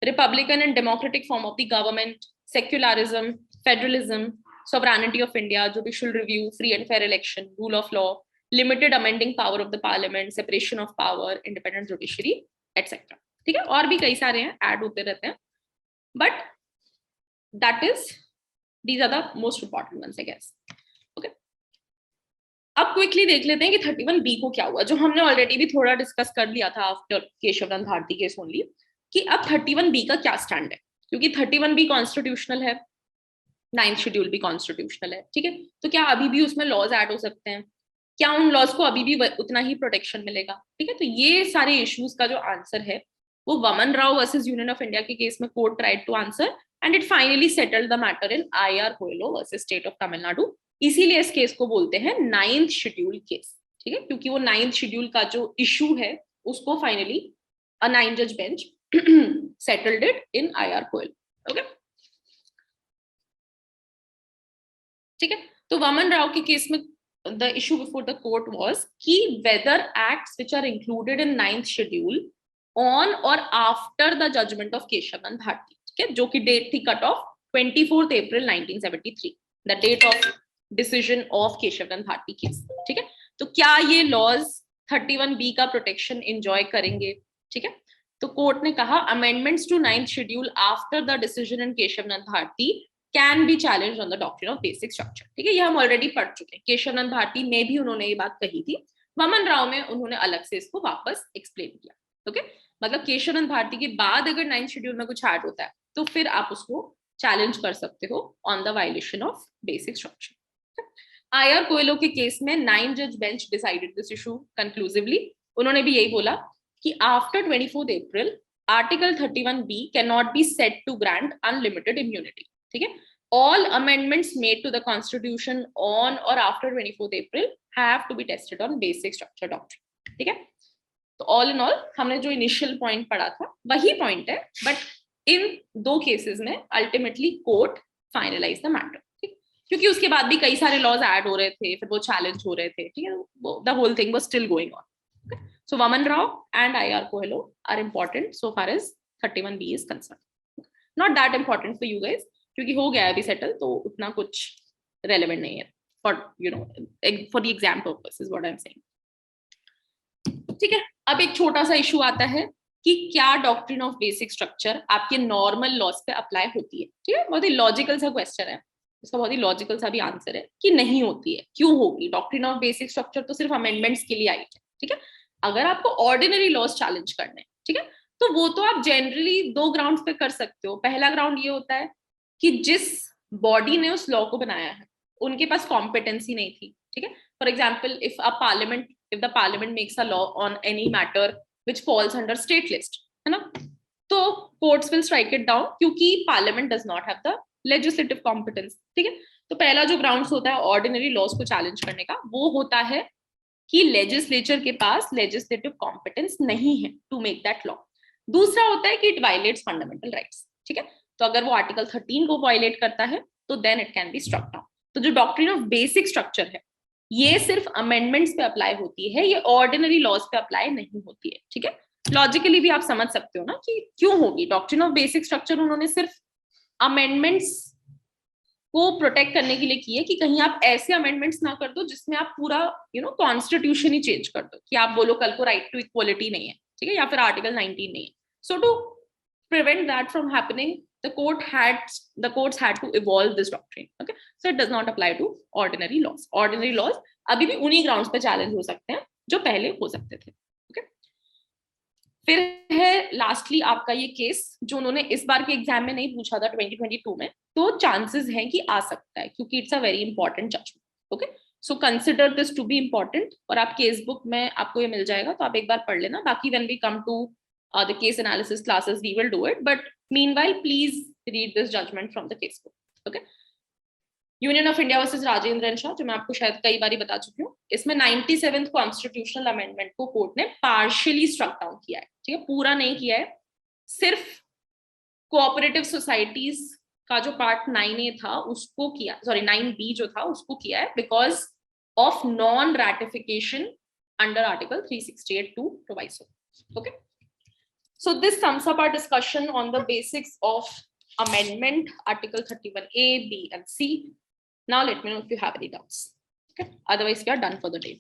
republican and democratic form of the government, secularism, federalism, sovereignty of India, judicial review, free and fair election, rule of law, limited amending power of the parliament, separation of power, independent judiciary, etc. ठीक है, और भी कई सारे हैं, add होते रहते हैं, but that is, these are the most important ones, I guess. Okay, अब क्विकली देख लेते हैं कि 31B को क्या हुआ, जो हमने ऑलरेडी भी थोड़ा डिस्कस कर लिया था after Keshavananda Bharati case only, कि अब 31B का क्या स्टैंड है, क्योंकि 31B कॉन्स्टिट्यूशनल है, 9th शेड्यूल भी कॉन्स्टिट्यूशनल है. ठीक है, तो क्या अभी भी उसमें लॉज ऐड हो सकते हैं, क्या उन लॉज को अभी भी उतना ही प्रोटेक्शन मिलेगा. ठीक है, तो ये सारे इश्यूज का जो आंसर है वो Waman Rao versus union of India के केस में court tried to answer and it finally settled the matter in IR Coelho versus state of Tamil Nadu. इसीलिए इस केस को बोलते हैं 9th शेड्यूल केस. ठीक है, क्योंकि वो 9th शेड्यूल का जो इशू है उसको फाइनली अ 9 जज bench settled it in IR Coelho. Okay, ठीक है, तो वामन राव के केस में the issue before the court was कि whether acts which are included in 9th schedule on or after the judgment of Keshavanand Bharti, ठीक है, जो कि डेट थी cut off 24th April 1973, the date of decision of Keshavanand Bharti case. ठीक है, तो क्या ये लॉज 31B का प्रोटेक्शन एंजॉय करेंगे. ठीक है, तो कोर्ट ने कहा amendments to 9th schedule after the decision in Keshavananda Bharati can be challenged on the doctrine of basic structure. ठीक है, ये हम ऑलरेडी पढ़ चुके हैं. केशवनंद भारती में भी उन्होंने ये बात कही थी, वामन राव में उन्होंने अलग से इसको वापस एक्सप्लेन किया. ओके, मतलब केशवनंद भारती के बाद अगर 9th शेड्यूल में कुछ ऐड होता है तो फिर आप उसको चैलेंज कर सकते हो on the violation of basic structure. IR Coelho के केस में 9 जज bench decided this issue conclusively. उन्होंने भी यही बोला कि after 24th April article 31B can not be set to grant unlimited immunity. ठीक है, all amendments made to the constitution on or after 24th April have to be tested on basic structure doctrine. ठीक है, तो all in all हमने जो initial point पढ़ा था वही पॉइंट है, बट इन दो केसेस में ultimately court finalise the matter. ठीक, क्योंकि उसके बाद भी कई सारे लॉज ऐड हो रहे थे, फिर वो चैलेंज हो रहे थे. ठीक है, the whole thing was still going on. So Waman Rao and IR Coelho are important so far as 31B is concern. Not that important for you guys, क्योंकि हो गया है अभी सेटल, तो उतना कुछ रेलेवेंट नहीं है for you know for the exam purpose is what I am saying. ठीक है, अब एक छोटा सा इशू आता है कि क्या डॉक्ट्रिन ऑफ बेसिक स्ट्रक्चर आपके नॉर्मल लॉज पे अप्लाई होती है. ठीक है, बहुत ही लॉजिकल सा क्वेश्चन है, इसका बहुत ही लॉजिकल सा भी आंसर है कि नहीं होती है. क्यों होगी? डॉक्ट्रिन ऑफ बेसिक स्ट्रक्चर तो सिर्फ अमेंडमेंट्स के लिए आई है. ठीक है, अगर आपको ऑर्डिनरी लॉज चैलेंज करने, ठीक है, तो वो तो आप जनरली 2 ग्राउंड्स पे कर सकते हो. पहला ग्राउंड ये होता है कि जिस बॉडी ने उस लॉ को बनाया है उनके पास कॉम्पिटेंसी नहीं थी. ठीक है, for example if the parliament makes a law on any matter which falls under state list, है ना, तो courts will strike it down क्योंकि parliament does not have the legislative competence. ठीक है, तो पहला जो ग्राउंड्स होता है ऑर्डिनरी लॉज को चैलेंज करने का, वो होता है कि लेजिस्लेचर के पास लेजिस्लेटिव कॉम्पिटेंस नहीं है टू मेक दैट लॉ. दूसरा होता है कि इट वायलेट्स फंडामेंटल राइट्स. ठीक है, तो अगर वो आर्टिकल 13 को वायलेट करता है तो then it can be struck down. तो जो डॉक्ट्रिन ऑफ बेसिक स्ट्रक्चर है ये सिर्फ अमेंडमेंट्स पे अप्लाई होती है, ये ऑर्डिनरी लॉज पे अप्लाई नहीं होती है. ठीक है, लॉजिकली भी आप समझ सकते हो ना कि क्यों होगी. डॉक्ट्रिन ऑफ बेसिक स्ट्रक्चर उन्होंने सिर्फ अमेंडमेंट्स को प्रोटेक्ट करने के लिए की है कि कहीं आप ऐसे अमेंडमेंट्स ना कर दो जिसमें आप पूरा कॉन्स्टिट्यूशन ही चेंज कर दो, कि आप बोलो कल को राइट टू इक्वलिटी नहीं है. ठीक है, या फिर आर्टिकल 19 नहीं है. सो to prevent that from happening, the courts had to evolve this doctrine. Okay, so it does not apply to ordinary laws. Ordinary laws अभी भी उन्हीं grounds पे challenge हो सकते हैं जो पहले हो सकते थे. Okay, फिर है लास्टली आपका ये केस जो उन्होंने इस बार के एग्जाम में नहीं पूछा था 2022 में, तो चांसेस हैं कि आ सकता है क्योंकि it's a very important judgment. Okay, so consider this to be important, और आप केस बुक में आपको ये मिल जाएगा तो आप एक बार पढ़ लेना. बाकी when we come to the case analysis classes we will do it, but meanwhile please read this judgment from the case book. Okay, Union of India versus Rajendra and Shah, जो मैं आपको शायद कई बार बता चुकी हूँ, इसमें 97th कॉन्स्टिट्यूशनल अमेंडमेंट को कोर्ट ने पार्शियली स्ट्रक डाउन किया है. ठीक है, पूरा नहीं किया है, सिर्फ कोऑपरेटिव सोसाइटीज का जो पार्ट 9A था उसको किया, सॉरी 9B जो था उसको किया है, because of non ratification under article 368(2) proviso. Okay, so this sums up our discussion on the basics of amendment article 31A, B and C. Now let me know if you have any doubts. Okay, otherwise we are done for the day.